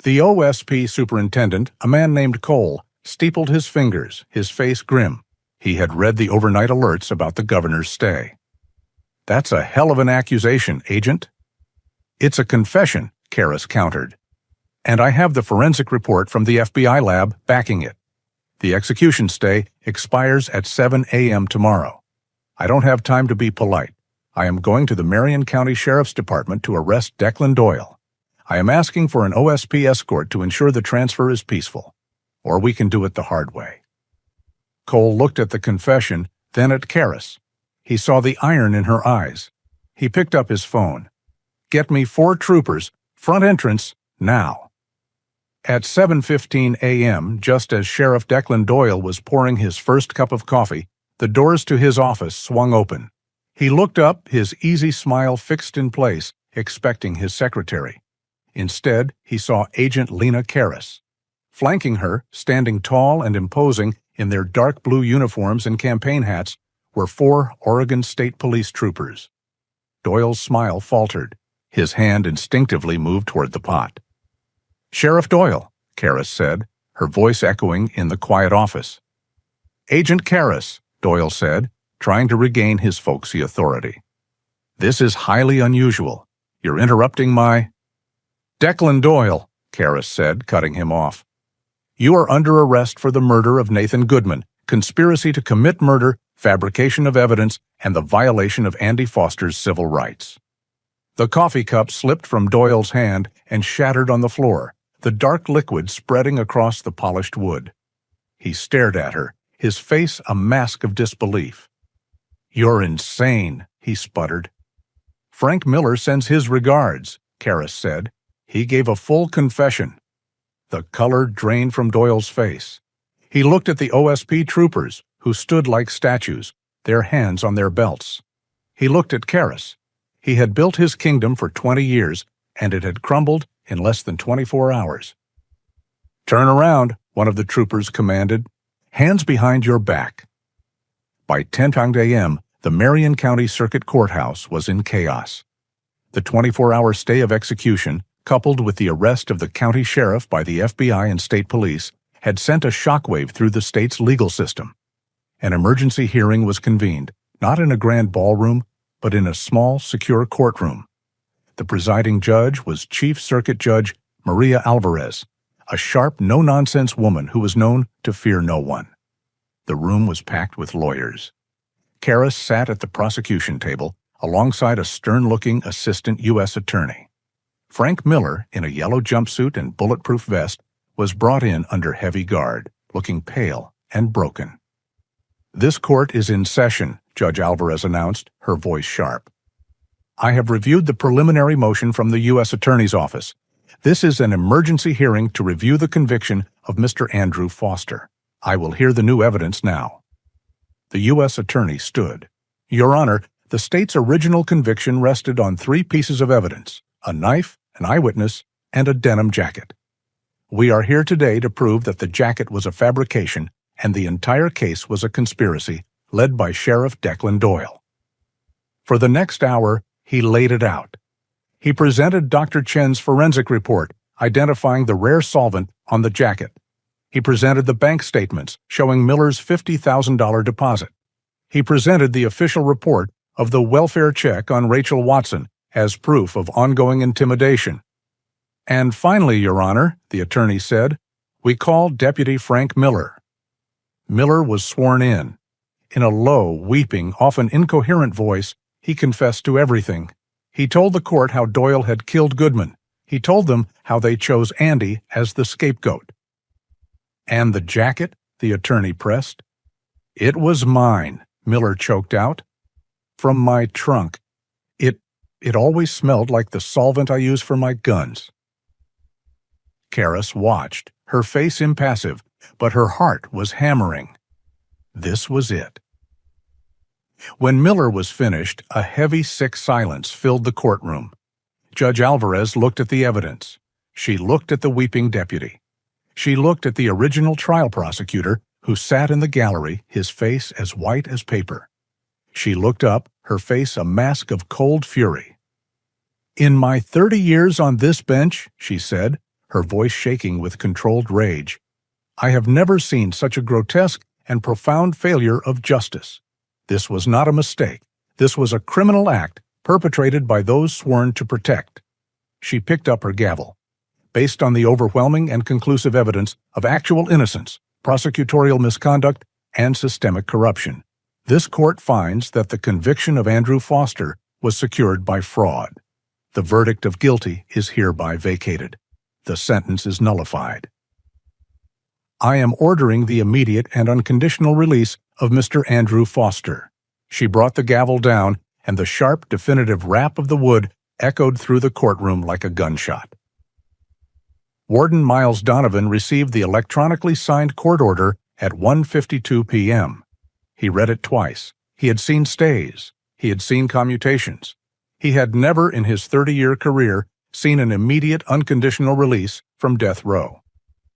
The OSP superintendent, a man named Cole, steepled his fingers, his face grim. He had read the overnight alerts about the governor's stay. "That's a hell of an accusation, Agent." "It's a confession," Karras countered. "And I have the forensic report from the FBI lab backing it. The execution stay expires at 7 a.m. tomorrow. I don't have time to be polite. I am going to the Marion County Sheriff's Department to arrest Declan Doyle. I am asking for an OSP escort to ensure the transfer is peaceful. Or we can do it the hard way." Cole looked at the confession, then at Karras. He saw the iron in her eyes. He picked up his phone. "Get me 4 troopers, front entrance, now." At 7:15 a.m., just as Sheriff Declan Doyle was pouring his first cup of coffee, the doors to his office swung open. He looked up, his easy smile fixed in place, expecting his secretary. Instead, he saw Agent Lena Karras. Flanking her, standing tall and imposing in their dark blue uniforms and campaign hats, were 4 Oregon State Police troopers. Doyle's smile faltered. His hand instinctively moved toward the pot. "Sheriff Doyle," Karras said, her voice echoing in the quiet office. "Agent Karras," Doyle said, trying to regain his folksy authority. "This is highly unusual. You're interrupting my—" "Declan Doyle," Karras said, cutting him off. "You are under arrest for the murder of Nathan Goodman, conspiracy to commit murder, fabrication of evidence, and the violation of Andy Foster's civil rights." The coffee cup slipped from Doyle's hand and shattered on the floor, the dark liquid spreading across the polished wood. He stared at her, his face a mask of disbelief. "You're insane," he sputtered. "Frank Miller sends his regards," Karras said. "He gave a full confession." The color drained from Doyle's face. He looked at the OSP troopers, who stood like statues, their hands on their belts. He looked at Karras. He had built his kingdom for 20 years, and it had crumbled in less than 24 hours. "Turn around," one of the troopers commanded. "Hands behind your back." By 10 a.m., the Marion County Circuit Courthouse was in chaos. The 24-hour stay of execution, coupled with the arrest of the county sheriff by the FBI and state police, had sent a shockwave through the state's legal system. An emergency hearing was convened, not in a grand ballroom, but in a small, secure courtroom. The presiding judge was Chief Circuit Judge Maria Alvarez, a sharp, no-nonsense woman who was known to fear no one. The room was packed with lawyers. Karras sat at the prosecution table alongside a stern-looking assistant U.S. attorney. Frank Miller, in a yellow jumpsuit and bulletproof vest, was brought in under heavy guard, looking pale and broken. "This court is in session," Judge Alvarez announced, her voice sharp. "I have reviewed the preliminary motion from the U.S. Attorney's Office. This is an emergency hearing to review the conviction of Mr. Andrew Foster. I will hear the new evidence now." The U.S. Attorney stood. "Your Honor, the state's original conviction rested on 3 pieces of evidence: a knife, an eyewitness, and a denim jacket. We are here today to prove that the jacket was a fabrication and the entire case was a conspiracy led by Sheriff Declan Doyle." For the next hour, he laid it out. He presented Dr. Chen's forensic report identifying the rare solvent on the jacket. He presented the bank statements showing Miller's $50,000 deposit. He presented the official report of the welfare check on Rachel Watson as proof of ongoing intimidation. "And finally, Your Honor," the attorney said, "we call Deputy Frank Miller." Miller was sworn in. In a low, weeping, often incoherent voice, he confessed to everything. He told the court how Doyle had killed Goodman. He told them how they chose Andy as the scapegoat. "And the jacket?" the attorney pressed. "It was mine," Miller choked out. "From my trunk. It always smelled like the solvent I use for my guns." Karras watched, her face impassive, but her heart was hammering. This was it. When Miller was finished, a heavy, sick silence filled the courtroom. Judge Alvarez looked at the evidence. She looked at the weeping deputy. She looked at the original trial prosecutor, who sat in the gallery, his face as white as paper. She looked up, her face a mask of cold fury. "In my 30 years on this bench," she said, her voice shaking with controlled rage, "I have never seen such a grotesque and profound failure of justice. This was not a mistake. This was a criminal act perpetrated by those sworn to protect." She picked up her gavel. "Based on the overwhelming and conclusive evidence of actual innocence, prosecutorial misconduct, and systemic corruption, this court finds that the conviction of Andrew Foster was secured by fraud. The verdict of guilty is hereby vacated. The sentence is nullified. I am ordering the immediate and unconditional release of Mr. Andrew Foster." She brought the gavel down, and the sharp, definitive rap of the wood echoed through the courtroom like a gunshot. Warden Miles Donovan received the electronically signed court order at 1:52 p.m. He read it twice. He had seen stays. He had seen commutations. He had never in his 30-year career seen an immediate unconditional release from death row.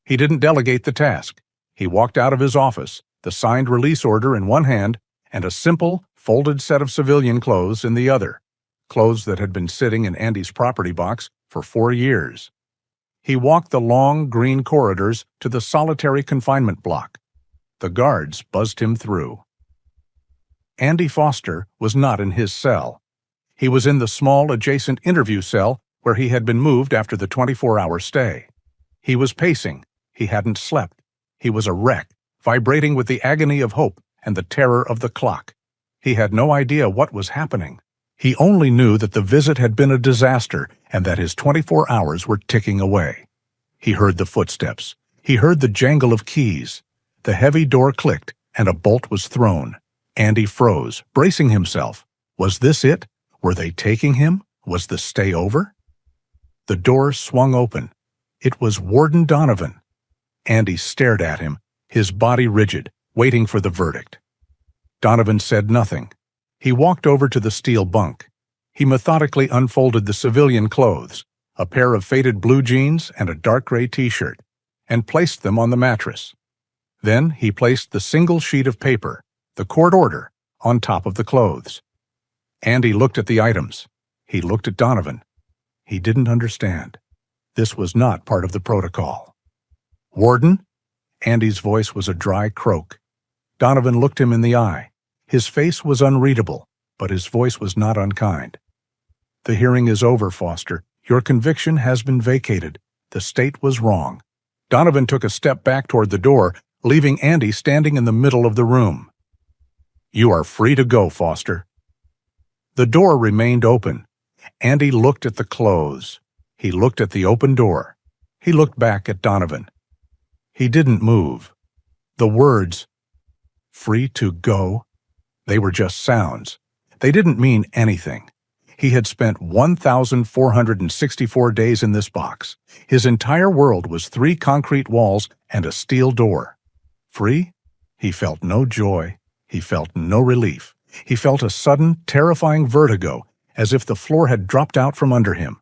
He didn't delegate the task. He walked out of his office, the signed release order in one hand and a simple, folded set of civilian clothes in the other, clothes that had been sitting in Andy's property box for 4 years. He walked the long, green corridors to the solitary confinement block. The guards buzzed him through. Andy Foster was not in his cell. He was in the small adjacent interview cell where he had been moved after the 24-hour stay. He was pacing. He hadn't slept. He was a wreck, vibrating with the agony of hope and the terror of the clock. He had no idea what was happening. He only knew that the visit had been a disaster and that his 24 hours were ticking away. He heard the footsteps. He heard the jangle of keys. The heavy door clicked and a bolt was thrown. Andy froze, bracing himself. Was this it? Were they taking him? Was the stay over? The door swung open. It was Warden Donovan. Andy stared at him, his body rigid, waiting for the verdict. Donovan said nothing. He walked over to the steel bunk. He methodically unfolded the civilian clothes, a pair of faded blue jeans and a dark gray t-shirt, and placed them on the mattress. Then he placed the single sheet of paper, the court order, on top of the clothes. Andy looked at the items. He looked at Donovan. He didn't understand. This was not part of the protocol. "Warden?" Andy's voice was a dry croak. Donovan looked him in the eye. His face was unreadable, but his voice was not unkind. "The hearing is over, Foster. Your conviction has been vacated. The state was wrong." Donovan took a step back toward the door, leaving Andy standing in the middle of the room. "You are free to go, Foster." The door remained open. Andy looked at the clothes. He looked at the open door. He looked back at Donovan. He didn't move. The words, "free to go," they were just sounds. They didn't mean anything. He had spent 1,464 days in this box. His entire world was 3 concrete walls and a steel door. Free? He felt no joy. He felt no relief. He felt a sudden, terrifying vertigo, as if the floor had dropped out from under him.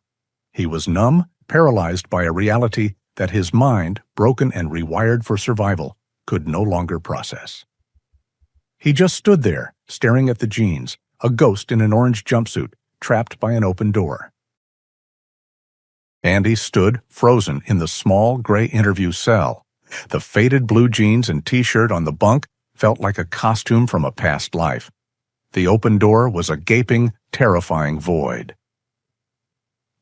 He was numb, paralyzed by a reality that his mind, broken and rewired for survival, could no longer process. He just stood there, staring at the jeans, a ghost in an orange jumpsuit, trapped by an open door. Andy stood, frozen, in the small, gray interview cell. The faded blue jeans and t-shirt on the bunk felt like a costume from a past life. The open door was a gaping, terrifying void.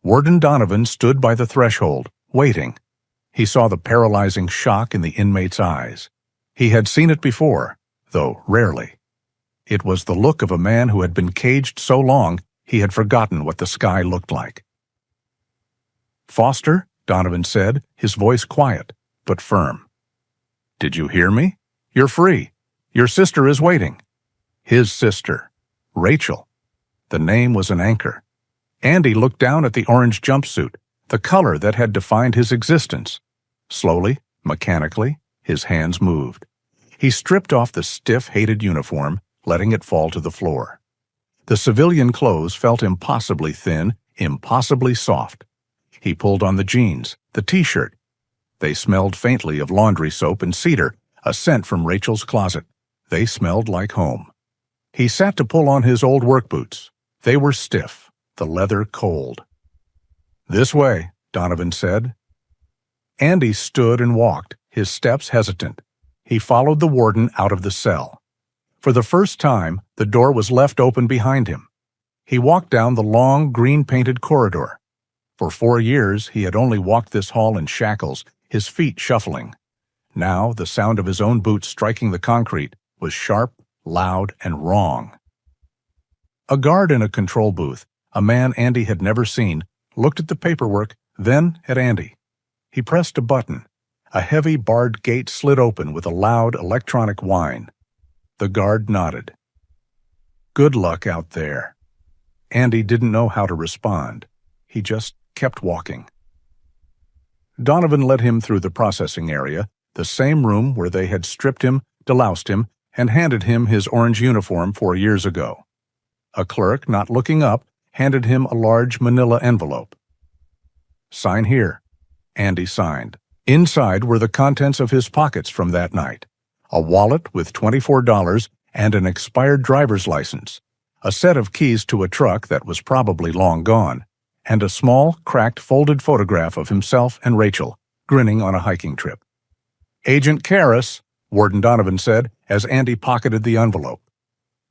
Warden Donovan stood by the threshold, waiting. He saw the paralyzing shock in the inmate's eyes. He had seen it before, though rarely. It was the look of a man who had been caged so long he had forgotten what the sky looked like. "Foster," Donovan said, his voice quiet, but firm. "Did you hear me? You're free. Your sister is waiting." His sister. Rachel. The name was an anchor. Andy looked down at the orange jumpsuit, the color that had defined his existence. Slowly, mechanically, his hands moved. He stripped off the stiff, hated uniform, letting it fall to the floor. The civilian clothes felt impossibly thin, impossibly soft. He pulled on the jeans, the t-shirt. They smelled faintly of laundry soap and cedar, a scent from Rachel's closet. They smelled like home. He sat to pull on his old work boots. They were stiff, the leather cold. "This way," Donovan said. Andy stood and walked, his steps hesitant. He followed the warden out of the cell. For the first time, the door was left open behind him. He walked down the long, green-painted corridor. For 4 years, he had only walked this hall in shackles, his feet shuffling. Now, the sound of his own boots striking the concrete was sharp, loud, and wrong. A guard in a control booth, a man Andy had never seen, looked at the paperwork, then at Andy. He pressed a button. A heavy barred gate slid open with a loud electronic whine. The guard nodded. "Good luck out there." Andy didn't know how to respond. He just kept walking. Donovan led him through the processing area, the same room where they had stripped him, deloused him, and handed him his orange uniform 4 years ago. A clerk, not looking up, handed him a large manila envelope. "Sign here." Andy signed. Inside were the contents of his pockets from that night: a wallet with $24 and an expired driver's license, a set of keys to a truck that was probably long gone, and a small, cracked, folded photograph of himself and Rachel, grinning on a hiking trip. "Agent Karras," Warden Donovan said as Andy pocketed the envelope.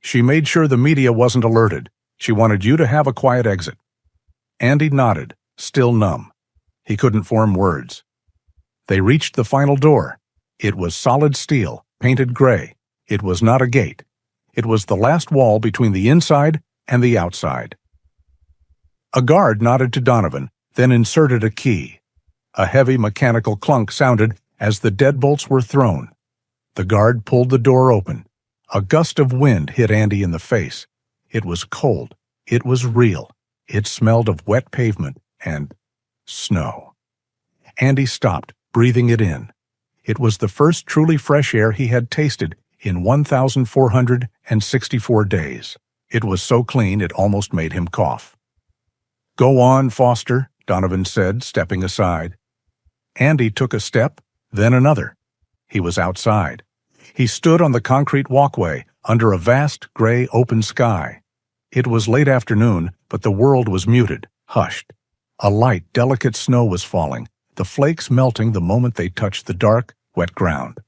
"She made sure the media wasn't alerted. She wanted you to have a quiet exit." Andy nodded, still numb. He couldn't form words. They reached the final door. It was solid steel, painted gray. It was not a gate. It was the last wall between the inside and the outside. A guard nodded to Donovan, then inserted a key. A heavy mechanical clunk sounded as the deadbolts were thrown. The guard pulled the door open. A gust of wind hit Andy in the face. It was cold. It was real. It smelled of wet pavement and snow. Andy stopped, breathing it in. It was the first truly fresh air he had tasted in 1,464 days. It was so clean it almost made him cough. "Go on, Foster," Donovan said, stepping aside. Andy took a step, then another. He was outside. He stood on the concrete walkway under a vast gray open sky. It was late afternoon, but the world was muted, hushed. A light, delicate snow was falling, the flakes melting the moment they touched the dark, wet ground.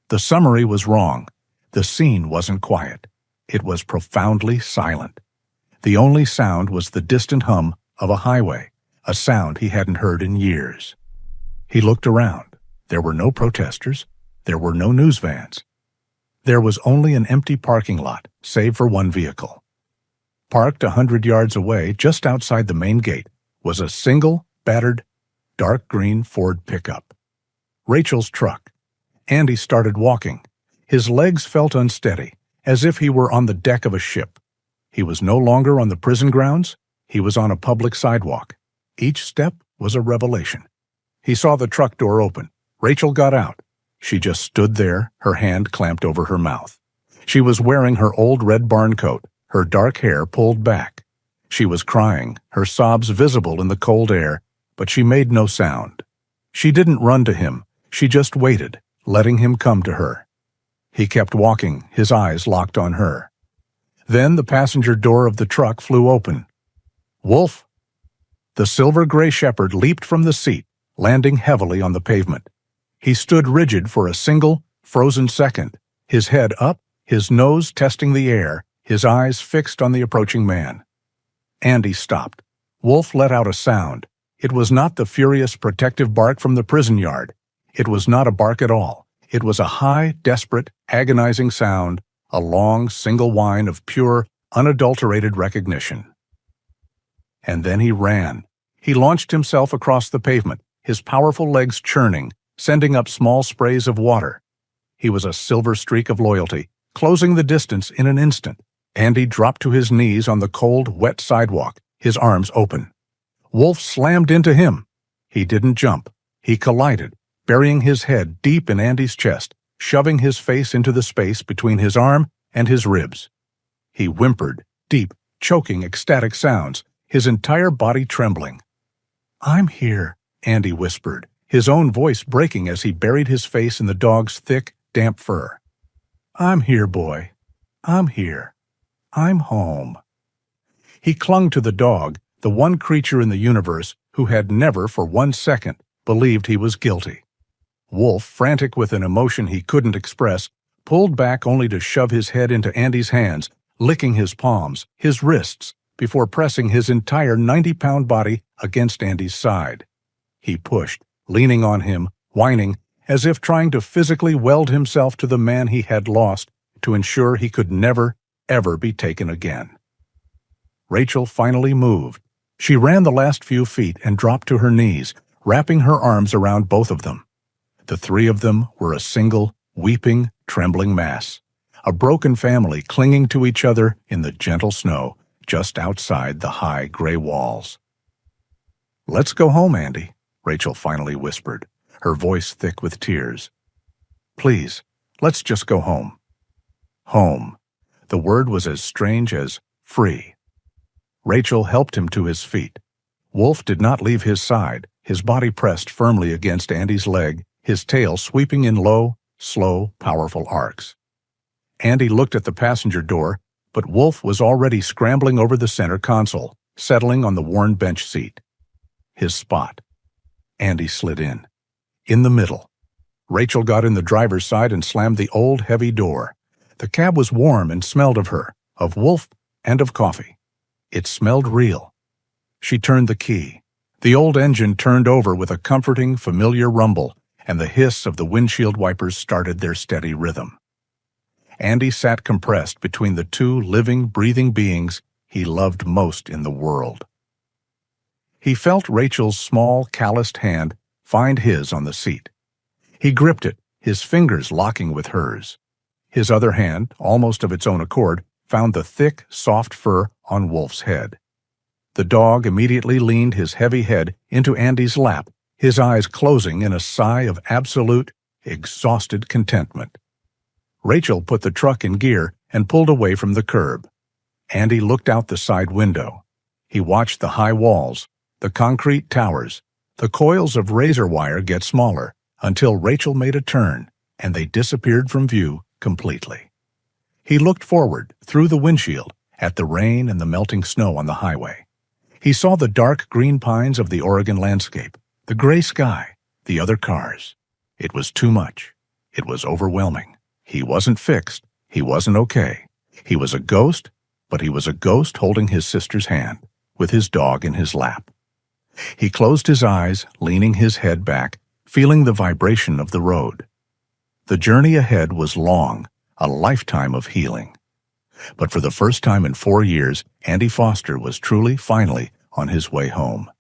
The summary was wrong. The scene wasn't quiet. It was profoundly silent. The only sound was the distant hum of a highway, a sound he hadn't heard in years. He looked around. There were no protesters. There were no news vans. There was only an empty parking lot, save for one vehicle. Parked 100 yards away, just outside the main gate, was a single, battered, dark green Ford pickup. Rachel's truck. Andy started walking. His legs felt unsteady, as if he were on the deck of a ship. He was no longer on the prison grounds. He was on a public sidewalk. Each step was a revelation. He saw the truck door open. Rachel got out. She just stood there, her hand clamped over her mouth. She was wearing her old red barn coat, her dark hair pulled back. She was crying, her sobs visible in the cold air, but she made no sound. She didn't run to him. She just waited, letting him come to her. He kept walking, his eyes locked on her. Then the passenger door of the truck flew open. "Wolf!" The silver-gray shepherd leaped from the seat, landing heavily on the pavement. He stood rigid for a single, frozen second, his head up, his nose testing the air, his eyes fixed on the approaching man. Andy stopped. Wolf let out a sound. It was not the furious, protective bark from the prison yard. It was not a bark at all. It was a high, desperate, agonizing sound, a long, single whine of pure, unadulterated recognition. And then he ran. He launched himself across the pavement, his powerful legs churning, sending up small sprays of water. He was a silver streak of loyalty, closing the distance in an instant. Andy dropped to his knees on the cold, wet sidewalk, his arms open. Wolf slammed into him. He didn't jump. He collided, burying his head deep in Andy's chest, shoving his face into the space between his arm and his ribs. He whimpered, deep, choking, ecstatic sounds, his entire body trembling. "I'm here," Andy whispered, his own voice breaking as he buried his face in the dog's thick, damp fur. "I'm here, boy. I'm here." I'm home. He clung to the dog, the one creature in the universe who had never for 1 second believed he was guilty. Wolf, frantic with an emotion he couldn't express, pulled back only to shove his head into Andy's hands, licking his palms, his wrists, before pressing his entire 90-pound body against Andy's side. He pushed, leaning on him, whining, as if trying to physically weld himself to the man he had lost to ensure he could never, ever be taken again. Rachel finally moved. She ran the last few feet and dropped to her knees, wrapping her arms around both of them. The three of them were a single, weeping, trembling mass, a broken family clinging to each other in the gentle snow just outside the high gray walls. "Let's go home, Andy," Rachel finally whispered, her voice thick with tears. "Please, let's just go home." Home. The word was as strange as free. Rachel helped him to his feet. Wolf did not leave his side, his body pressed firmly against Andy's leg, his tail sweeping in low, slow, powerful arcs. Andy looked at the passenger door, but Wolf was already scrambling over the center console, settling on the worn bench seat. His spot. Andy slid in. In the middle. Rachel got in the driver's side and slammed the old, heavy door. The cab was warm and smelled of her, of Wolf, and of coffee. It smelled real. She turned the key. The old engine turned over with a comforting, familiar rumble, and the hiss of the windshield wipers started their steady rhythm. Andy sat compressed between the two living, breathing beings he loved most in the world. He felt Rachel's small, calloused hand find his on the seat. He gripped it, his fingers locking with hers. His other hand, almost of its own accord, found the thick, soft fur on Wolf's head. The dog immediately leaned his heavy head into Andy's lap, his eyes closing in a sigh of absolute, exhausted contentment. Rachel put the truck in gear and pulled away from the curb. Andy looked out the side window. He watched the high walls, the concrete towers, the coils of razor wire get smaller until Rachel made a turn and they disappeared from view completely. He looked forward, through the windshield, at the rain and the melting snow on the highway. He saw the dark green pines of the Oregon landscape, the gray sky, the other cars. It was too much. It was overwhelming. He wasn't fixed. He wasn't okay. He was a ghost, but he was a ghost holding his sister's hand, with his dog in his lap. He closed his eyes, leaning his head back, feeling the vibration of the road. The journey ahead was long, a lifetime of healing. But for the first time in 4 years, Andy Foster was truly, finally, on his way home.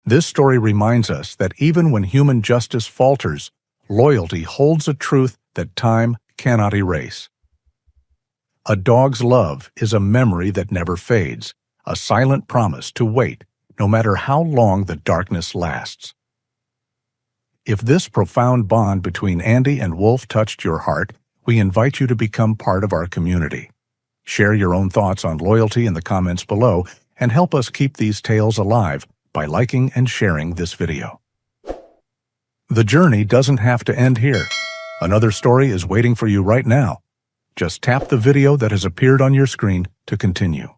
This story reminds us that even when human justice falters, loyalty holds a truth that time cannot erase. A dog's love is a memory that never fades, a silent promise to wait, no matter how long the darkness lasts. If this profound bond between Andy and Wolf touched your heart, we invite you to become part of our community. Share your own thoughts on loyalty in the comments below and help us keep these tales alive by liking and sharing this video. The journey doesn't have to end here. Another story is waiting for you right now. Just tap the video that has appeared on your screen to continue.